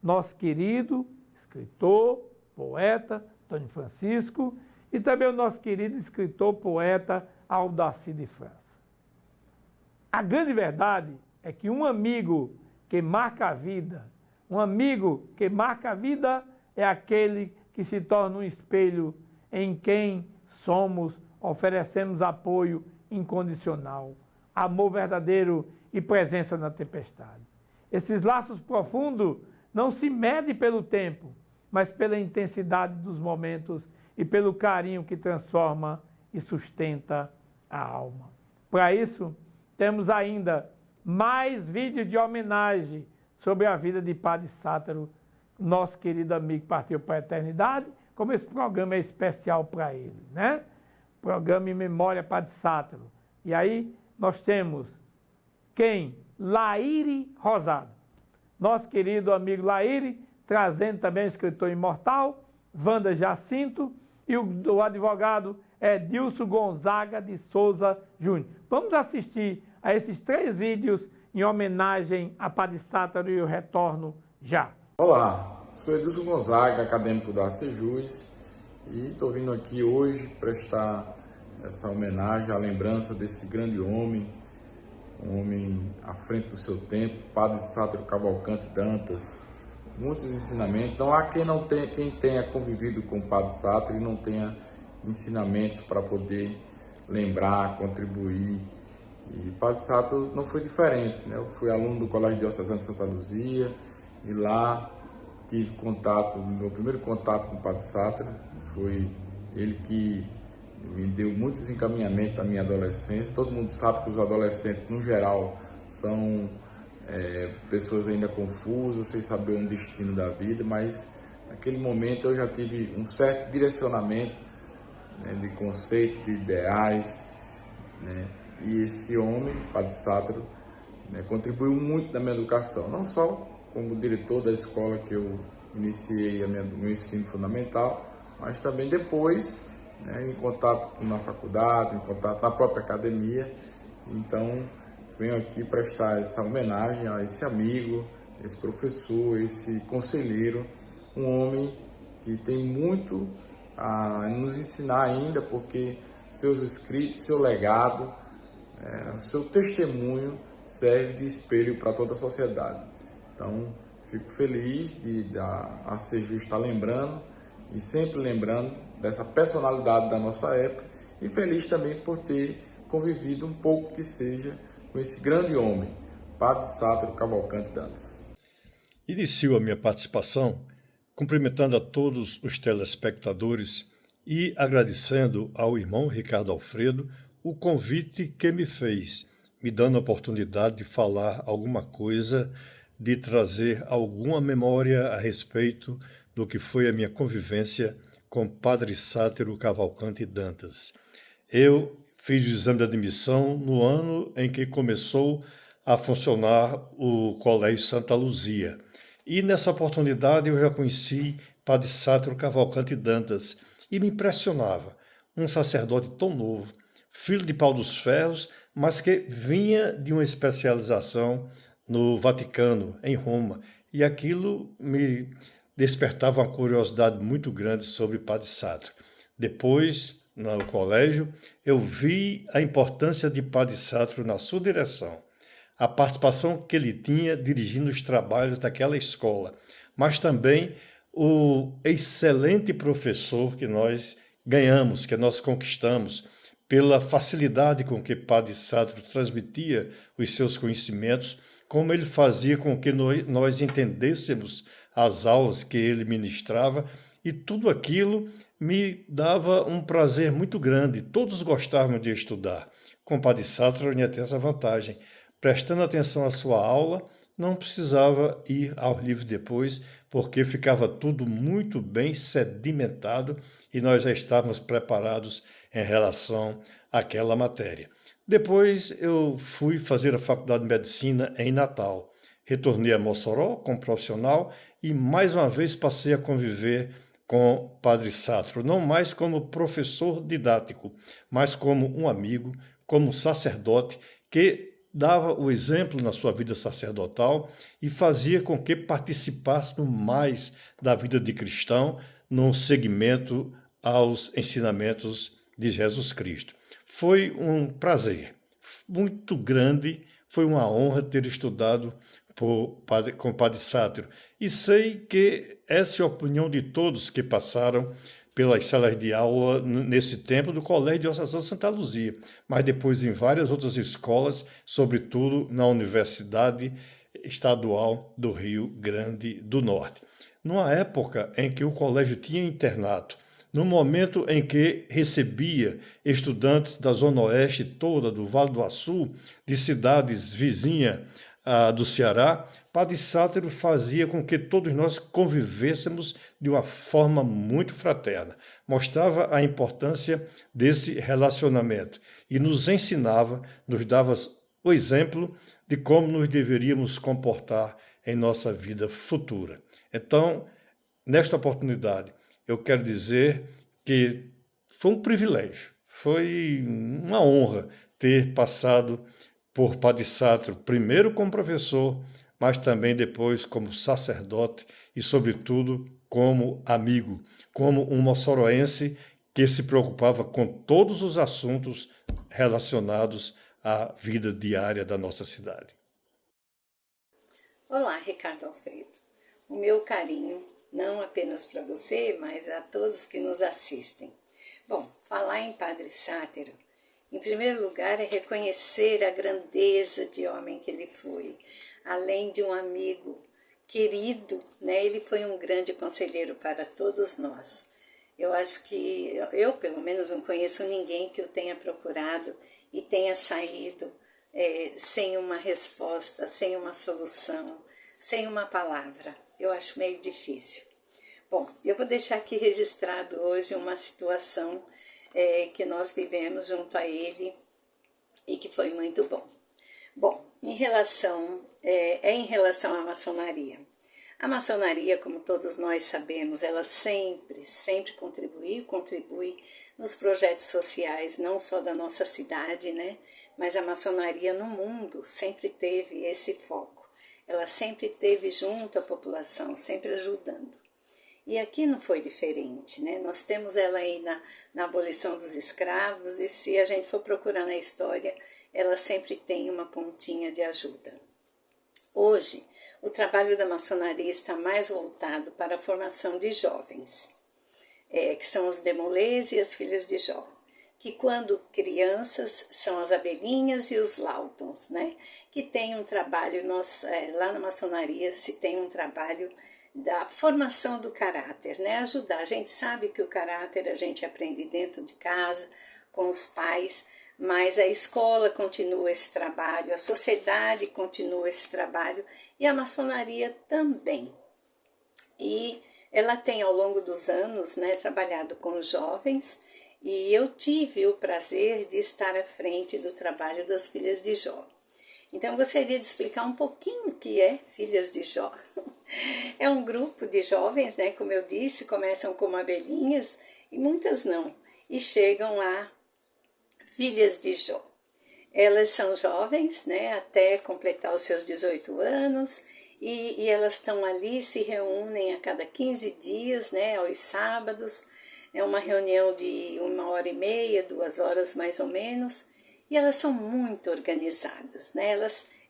nosso querido escritor, poeta, Antônio Francisco, e também o nosso querido escritor, poeta, Aldaci de França. A grande verdade é que um amigo que marca a vida, é aquele que se torna um espelho em quem somos, oferecemos apoio incondicional, amor verdadeiro e presença na tempestade. Esses laços profundos não se medem pelo tempo, mas pela intensidade dos momentos e pelo carinho que transforma e sustenta a alma. Para isso, temos ainda mais vídeos de homenagem sobre a vida de Padre Sátero, nosso querido amigo que partiu para a eternidade, como esse programa é especial para ele, né? Programa em memória Padre Sátero. E aí nós temos quem? Laíre Rosado. Nosso querido amigo Laíre, trazendo também o escritor imortal, Wanda Jacinto, e o advogado Edilson Gonzaga de Souza Júnior. Vamos assistir a esses 3 vídeos em homenagem a Padre Sátero e eu retorno já. Olá, sou Edilson Gonzaga, acadêmico da Sejus, e estou vindo aqui hoje prestar essa homenagem à lembrança desse grande homem, um homem à frente do seu tempo, Padre Sátero Cavalcante Dantas. Muitos ensinamentos. Então há quem tenha convivido com o Padre Sátero e não tenha ensinamentos para poder lembrar, contribuir. E Padre Sátero não foi diferente, né? Eu fui aluno do Colégio Diocesano de Santa Luzia e lá tive contato, meu primeiro contato com o Padre Sátero foi ele que me deu muitos encaminhamentos na minha adolescência. Todo mundo sabe que os adolescentes, no geral, são pessoas ainda confusas, sem saber o destino da vida, mas naquele momento eu já tive um certo direcionamento, né, de conceitos, de ideais, né, e esse homem, Padre Sátiro, né, contribuiu muito na minha educação, não só como diretor da escola que eu iniciei o meu ensino fundamental, mas também depois, né, em contato na faculdade, em contato na própria academia. Então, venho aqui prestar essa homenagem a esse amigo, esse professor, esse conselheiro, um homem que tem muito a nos ensinar ainda, porque seus escritos, seu legado, seu testemunho serve de espelho para toda a sociedade. Então, fico feliz de a Sejus estar lembrando e sempre lembrando dessa personalidade da nossa época, e feliz também por ter convivido um pouco que seja com esse grande homem, Padre Sátiro Cavalcante Dantas. Inicio a minha participação cumprimentando a todos os telespectadores e agradecendo ao irmão Ricardo Alfredo o convite que me fez, me dando a oportunidade de falar alguma coisa, de trazer alguma memória a respeito do que foi a minha convivência com Padre Sátiro Cavalcante Dantas. Eu fiz o exame de admissão no ano em que começou a funcionar o Colégio Santa Luzia. E nessa oportunidade eu já conheci Padre Sátiro Cavalcante Dantas e me impressionava. Um sacerdote tão novo, filho de Pau dos Ferros, mas que vinha de uma especialização no Vaticano, em Roma. E aquilo me despertava uma curiosidade muito grande sobre Padre Sátiro. Depois, no colégio, eu vi a importância de Padre Sátiro na sua direção, a participação que ele tinha dirigindo os trabalhos daquela escola, mas também o excelente professor que nós ganhamos, que nós conquistamos, pela facilidade com que Padre Sátiro transmitia os seus conhecimentos, como ele fazia com que nós entendêssemos as aulas que ele ministrava, e tudo aquilo me dava um prazer muito grande. Todos gostavam de estudar. Com Padre Sátiro eu tinha essa vantagem. Prestando atenção à sua aula, não precisava ir ao livro depois, porque ficava tudo muito bem sedimentado e nós já estávamos preparados em relação àquela matéria. Depois eu fui fazer a faculdade de medicina em Natal. Retornei a Mossoró como profissional e mais uma vez passei a conviver com Padre Sátiro, não mais como professor didático, mas como um amigo, como um sacerdote que dava o exemplo na sua vida sacerdotal e fazia com que participasse mais da vida de cristão no seguimento aos ensinamentos de Jesus Cristo. Foi um prazer muito grande, foi uma honra ter estudado com Padre Sátiro. E sei que essa é a opinião de todos que passaram pelas salas de aula nesse tempo do Colégio Diocesano Santa Luzia, mas depois em várias outras escolas, sobretudo na Universidade Estadual do Rio Grande do Norte. Numa época em que o colégio tinha internato, no momento em que recebia estudantes da Zona Oeste toda, do Vale do Açu, de cidades vizinhas do Ceará, Padre Sátiro fazia com que todos nós convivêssemos de uma forma muito fraterna. Mostrava a importância desse relacionamento e nos ensinava, nos dava o exemplo de como nos deveríamos comportar em nossa vida futura. Então, nesta oportunidade, eu quero dizer que foi um privilégio, foi uma honra ter passado por Padre Sátiro, primeiro como professor, mas também depois como sacerdote e, sobretudo, como amigo, como um moçoroense que se preocupava com todos os assuntos relacionados à vida diária da nossa cidade. Olá, Ricardo Alfredo. O meu carinho, não apenas para você, mas a todos que nos assistem. Bom, falar em Padre Sátiro, em primeiro lugar, é reconhecer a grandeza de homem que ele foi. Além de um amigo querido, né? Ele foi um grande conselheiro para todos nós. Eu acho que eu pelo menos não conheço ninguém que o tenha procurado e tenha saído sem uma resposta, sem uma solução, sem uma palavra. Eu acho meio difícil. Bom, eu vou deixar aqui registrado hoje uma situação que nós vivemos junto a ele e que foi muito bom. Bom, em relação à maçonaria. A maçonaria, como todos nós sabemos, ela sempre contribui nos projetos sociais, não só da nossa cidade, né? Mas a maçonaria no mundo sempre teve esse foco. Ela sempre esteve junto à população, sempre ajudando. E aqui não foi diferente, né? Nós temos ela aí na abolição dos escravos, e se a gente for procurar na história, ela sempre tem uma pontinha de ajuda. Hoje, o trabalho da maçonaria está mais voltado para a formação de jovens, que são os demolês e as filhas de Jó, que quando crianças são as abelhinhas e os lautons, né? Que tem um trabalho, lá na maçonaria se tem um trabalho da formação do caráter, né? Ajudar. A gente sabe que o caráter a gente aprende dentro de casa, com os pais, mas a escola continua esse trabalho, a sociedade continua esse trabalho e a maçonaria também. E ela tem ao longo dos anos, né, trabalhado com os jovens, e eu tive o prazer de estar à frente do trabalho das Filhas de Jó. Então, eu gostaria de explicar um pouquinho o que é Filhas de Jó. É um grupo de jovens, né, como eu disse, começam como abelhinhas e muitas não, e chegam a Filhas de Jó. Elas são jovens, né, até completar os seus 18 anos, e elas estão ali, se reúnem a cada 15 dias, né, aos sábados. É uma reunião de 1h30, 2 horas mais ou menos, e elas são muito organizadas, né?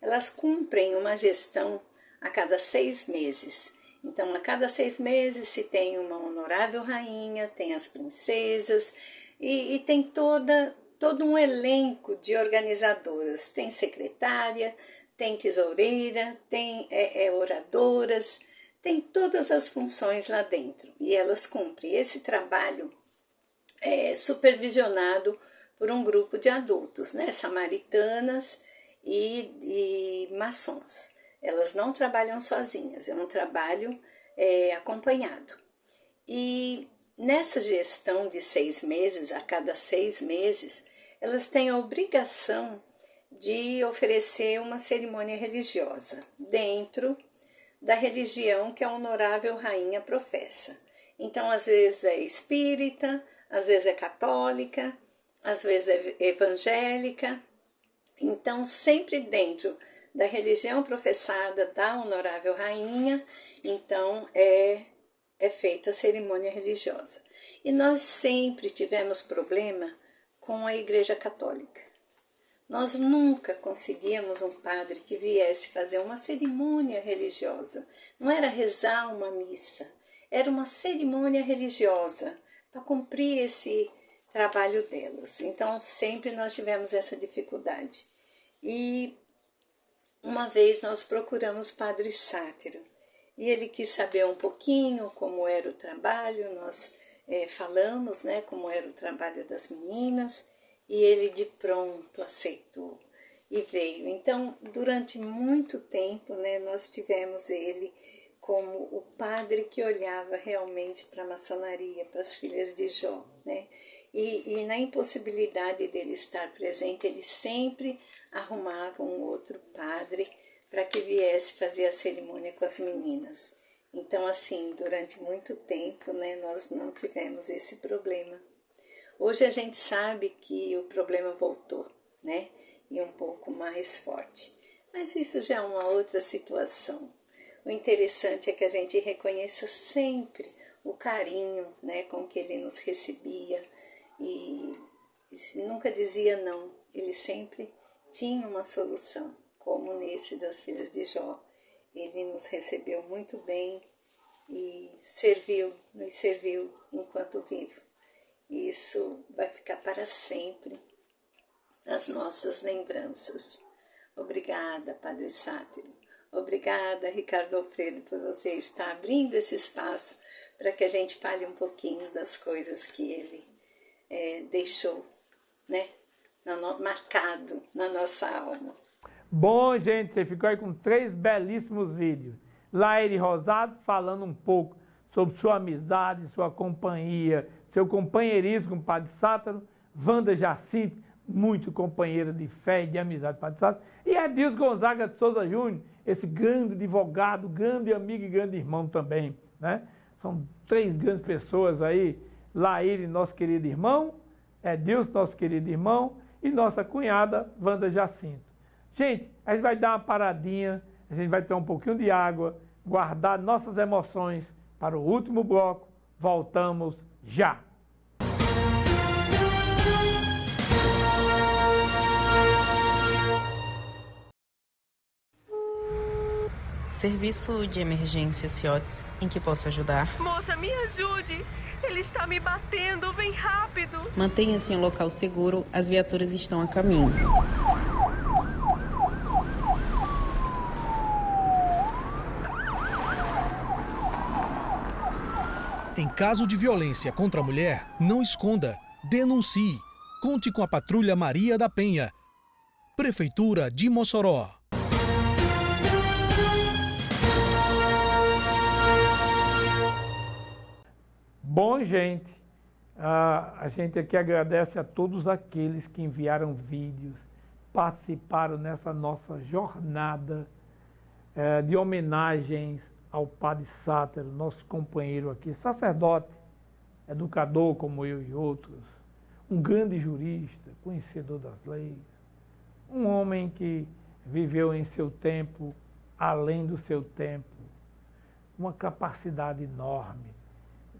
Elas cumprem uma gestão a cada 6 meses. Então, a cada 6 meses se tem uma honorável rainha, tem as princesas, e tem todo um elenco de organizadoras. Tem secretária, tem tesoureira, tem oradoras, tem todas as funções lá dentro. E elas cumprem. Esse trabalho é supervisionado por um grupo de adultos, né? Samaritanas e maçons. Elas não trabalham sozinhas, é um trabalho acompanhado. E nessa gestão de 6 meses, a cada 6 meses, elas têm a obrigação de oferecer uma cerimônia religiosa dentro da religião que a honorável rainha professa. Então, às vezes é espírita, às vezes é católica, às vezes é evangélica. Então, sempre dentro da religião professada da honorável rainha, então é feita a cerimônia religiosa. E nós sempre tivemos problema com a Igreja Católica. Nós nunca conseguíamos um padre que viesse fazer uma cerimônia religiosa. Não era rezar uma missa, era uma cerimônia religiosa para cumprir esse trabalho delas. Então, sempre nós tivemos essa dificuldade. E uma vez nós procuramos Padre Sátiro e ele quis saber um pouquinho como era o trabalho. Nós falamos, né, como era o trabalho das meninas, e ele de pronto aceitou e veio. Então, durante muito tempo, né, nós tivemos ele como o padre que olhava realmente para a maçonaria, para as Filhas de Jó, né? E na impossibilidade dele estar presente, ele sempre arrumava um outro padre para que viesse fazer a cerimônia com as meninas. Então, assim, durante muito tempo, né, nós não tivemos esse problema. Hoje a gente sabe que o problema voltou, né, e um pouco mais forte. Mas isso já é uma outra situação. O interessante é que a gente reconheça sempre o carinho, né, com que ele nos recebia e nunca dizia não. Ele sempre tinha uma solução, como nesse das Filhas de Jó. Ele nos recebeu muito bem e nos serviu enquanto vivo. Isso vai ficar para sempre nas nossas lembranças. Obrigada, Padre Sátiro. Obrigada, Ricardo Alfredo, por você estar abrindo esse espaço para que a gente fale um pouquinho das coisas que ele deixou, né, marcado na nossa alma. Bom, gente, você ficou aí com 3 belíssimos vídeos. Laíre Rosado falando um pouco sobre sua amizade, sua companhia, seu companheirismo com o Padre Sátiro. Wanda Jacinto, muito companheira de fé e de amizade com o Padre Sátiro. E Edilson Gonzaga de Souza Júnior, esse grande advogado, grande amigo e grande irmão também, né? São 3 grandes pessoas aí. Laíre, nosso querido irmão, Edilson, nosso querido irmão, e nossa cunhada, Wanda Jacinto. Gente, a gente vai dar uma paradinha, a gente vai tomar um pouquinho de água, guardar nossas emoções para o último bloco. Voltamos já! Serviço de emergência CIOTS, em que posso ajudar? Moça, me ajude! Ele está me batendo, vem rápido! Mantenha-se em um local seguro, as viaturas estão a caminho. Em caso de violência contra a mulher, não esconda, denuncie. Conte com a Patrulha Maria da Penha. Prefeitura de Mossoró. Bom, gente, a gente aqui agradece a todos aqueles que enviaram vídeos, participaram nessa nossa jornada de homenagens ao Padre Sátiro, nosso companheiro aqui, sacerdote, educador como eu e outros, um grande jurista, conhecedor das leis, um homem que viveu em seu tempo, além do seu tempo, uma capacidade enorme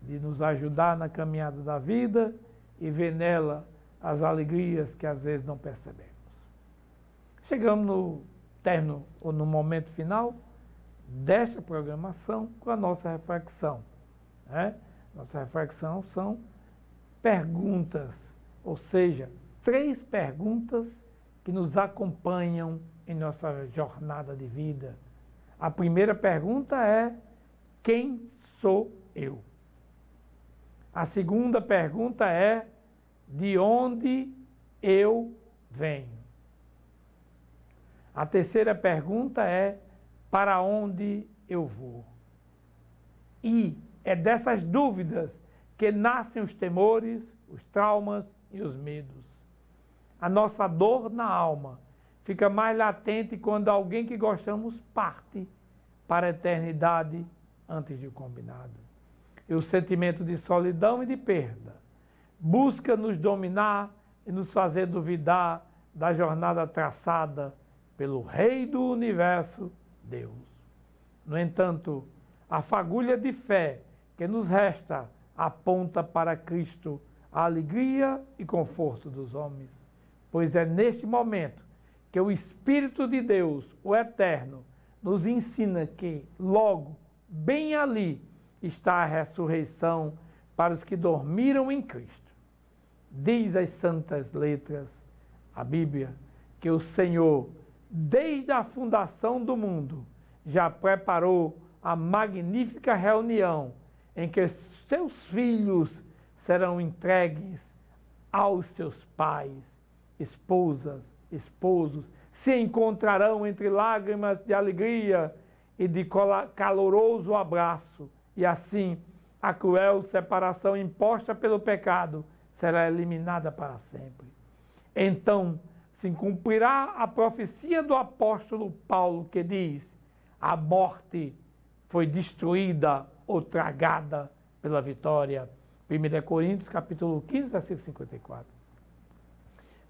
de nos ajudar na caminhada da vida e ver nela as alegrias que às vezes não percebemos. Chegamos no término ou no momento final desta programação com a nossa reflexão, né? Nossa reflexão são perguntas, ou seja, 3 perguntas que nos acompanham em nossa jornada de vida. A primeira pergunta é: quem sou eu? A segunda pergunta é: de onde eu venho? A terceira pergunta é: para onde eu vou? E é dessas dúvidas que nascem os temores, os traumas e os medos. A nossa dor na alma fica mais latente quando alguém que gostamos parte para a eternidade antes de o combinado. E o sentimento de solidão e de perda busca nos dominar e nos fazer duvidar da jornada traçada pelo Rei do Universo, Deus. No entanto, a fagulha de fé que nos resta aponta para Cristo, a alegria e conforto dos homens, pois é neste momento que o Espírito de Deus, o Eterno, nos ensina que logo, bem ali, está a ressurreição para os que dormiram em Cristo. Diz as santas letras, a Bíblia, que o Senhor, desde a fundação do mundo, já preparou a magnífica reunião em que seus filhos serão entregues aos seus pais, esposas, esposos, se encontrarão entre lágrimas de alegria e de caloroso abraço, e assim a cruel separação imposta pelo pecado será eliminada para sempre. Então se cumprirá a profecia do apóstolo Paulo, que diz: a morte foi destruída ou tragada pela vitória. 1 Coríntios, capítulo 15, versículo 54.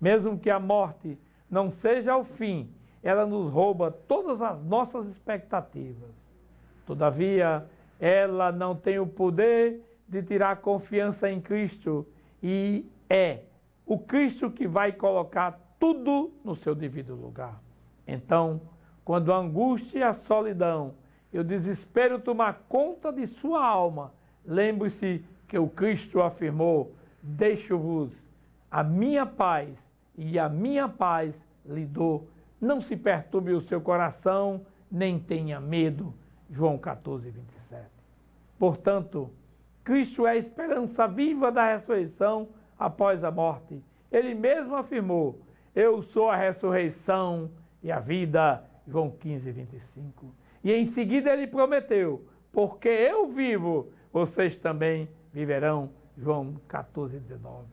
Mesmo que a morte não seja o fim, ela nos rouba todas as nossas expectativas. Todavia, ela não tem o poder de tirar confiança em Cristo, e é o Cristo que vai colocar tudo no seu devido lugar. Então, quando a angústia e a solidão e o desespero tomar conta de sua alma, lembre-se que o Cristo afirmou: deixo-vos a minha paz, e a minha paz lhe dou. Não se perturbe o seu coração, nem tenha medo. João 14, 27. Portanto, Cristo é a esperança viva da ressurreição após a morte. Ele mesmo afirmou: eu sou a ressurreição e a vida, João 15, 25. E em seguida ele prometeu: porque eu vivo, vocês também viverão, João 14, 19.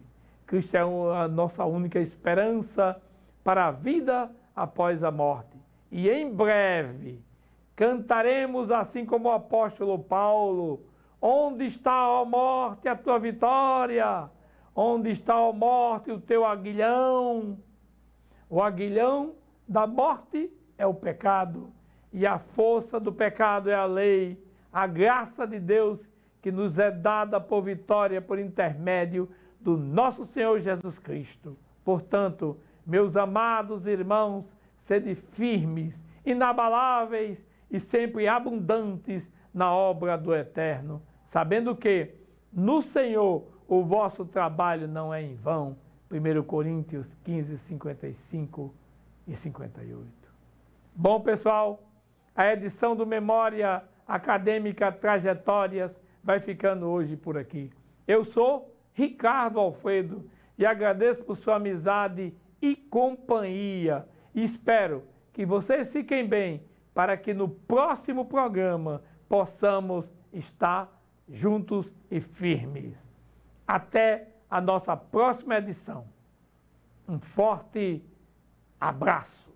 Cristo é a nossa única esperança para a vida após a morte. E em breve cantaremos assim como o apóstolo Paulo: onde está, ó morte, a tua vitória? Onde está, ó morte, o teu aguilhão? O aguilhão da morte é o pecado, e a força do pecado é a lei. A graça de Deus que nos é dada por vitória por intermédio do nosso Senhor Jesus Cristo. Portanto, meus amados irmãos, sede firmes, inabaláveis e sempre abundantes na obra do Eterno, sabendo que no Senhor o vosso trabalho não é em vão. 1 Coríntios 15, 55 e 58. Bom, pessoal, a edição do Memória Acadêmica Trajetórias vai ficando hoje por aqui. Eu sou Ricardo Alfredo e agradeço por sua amizade e companhia. E espero que vocês fiquem bem para que no próximo programa possamos estar juntos e firmes. Até a nossa próxima edição. Um forte abraço.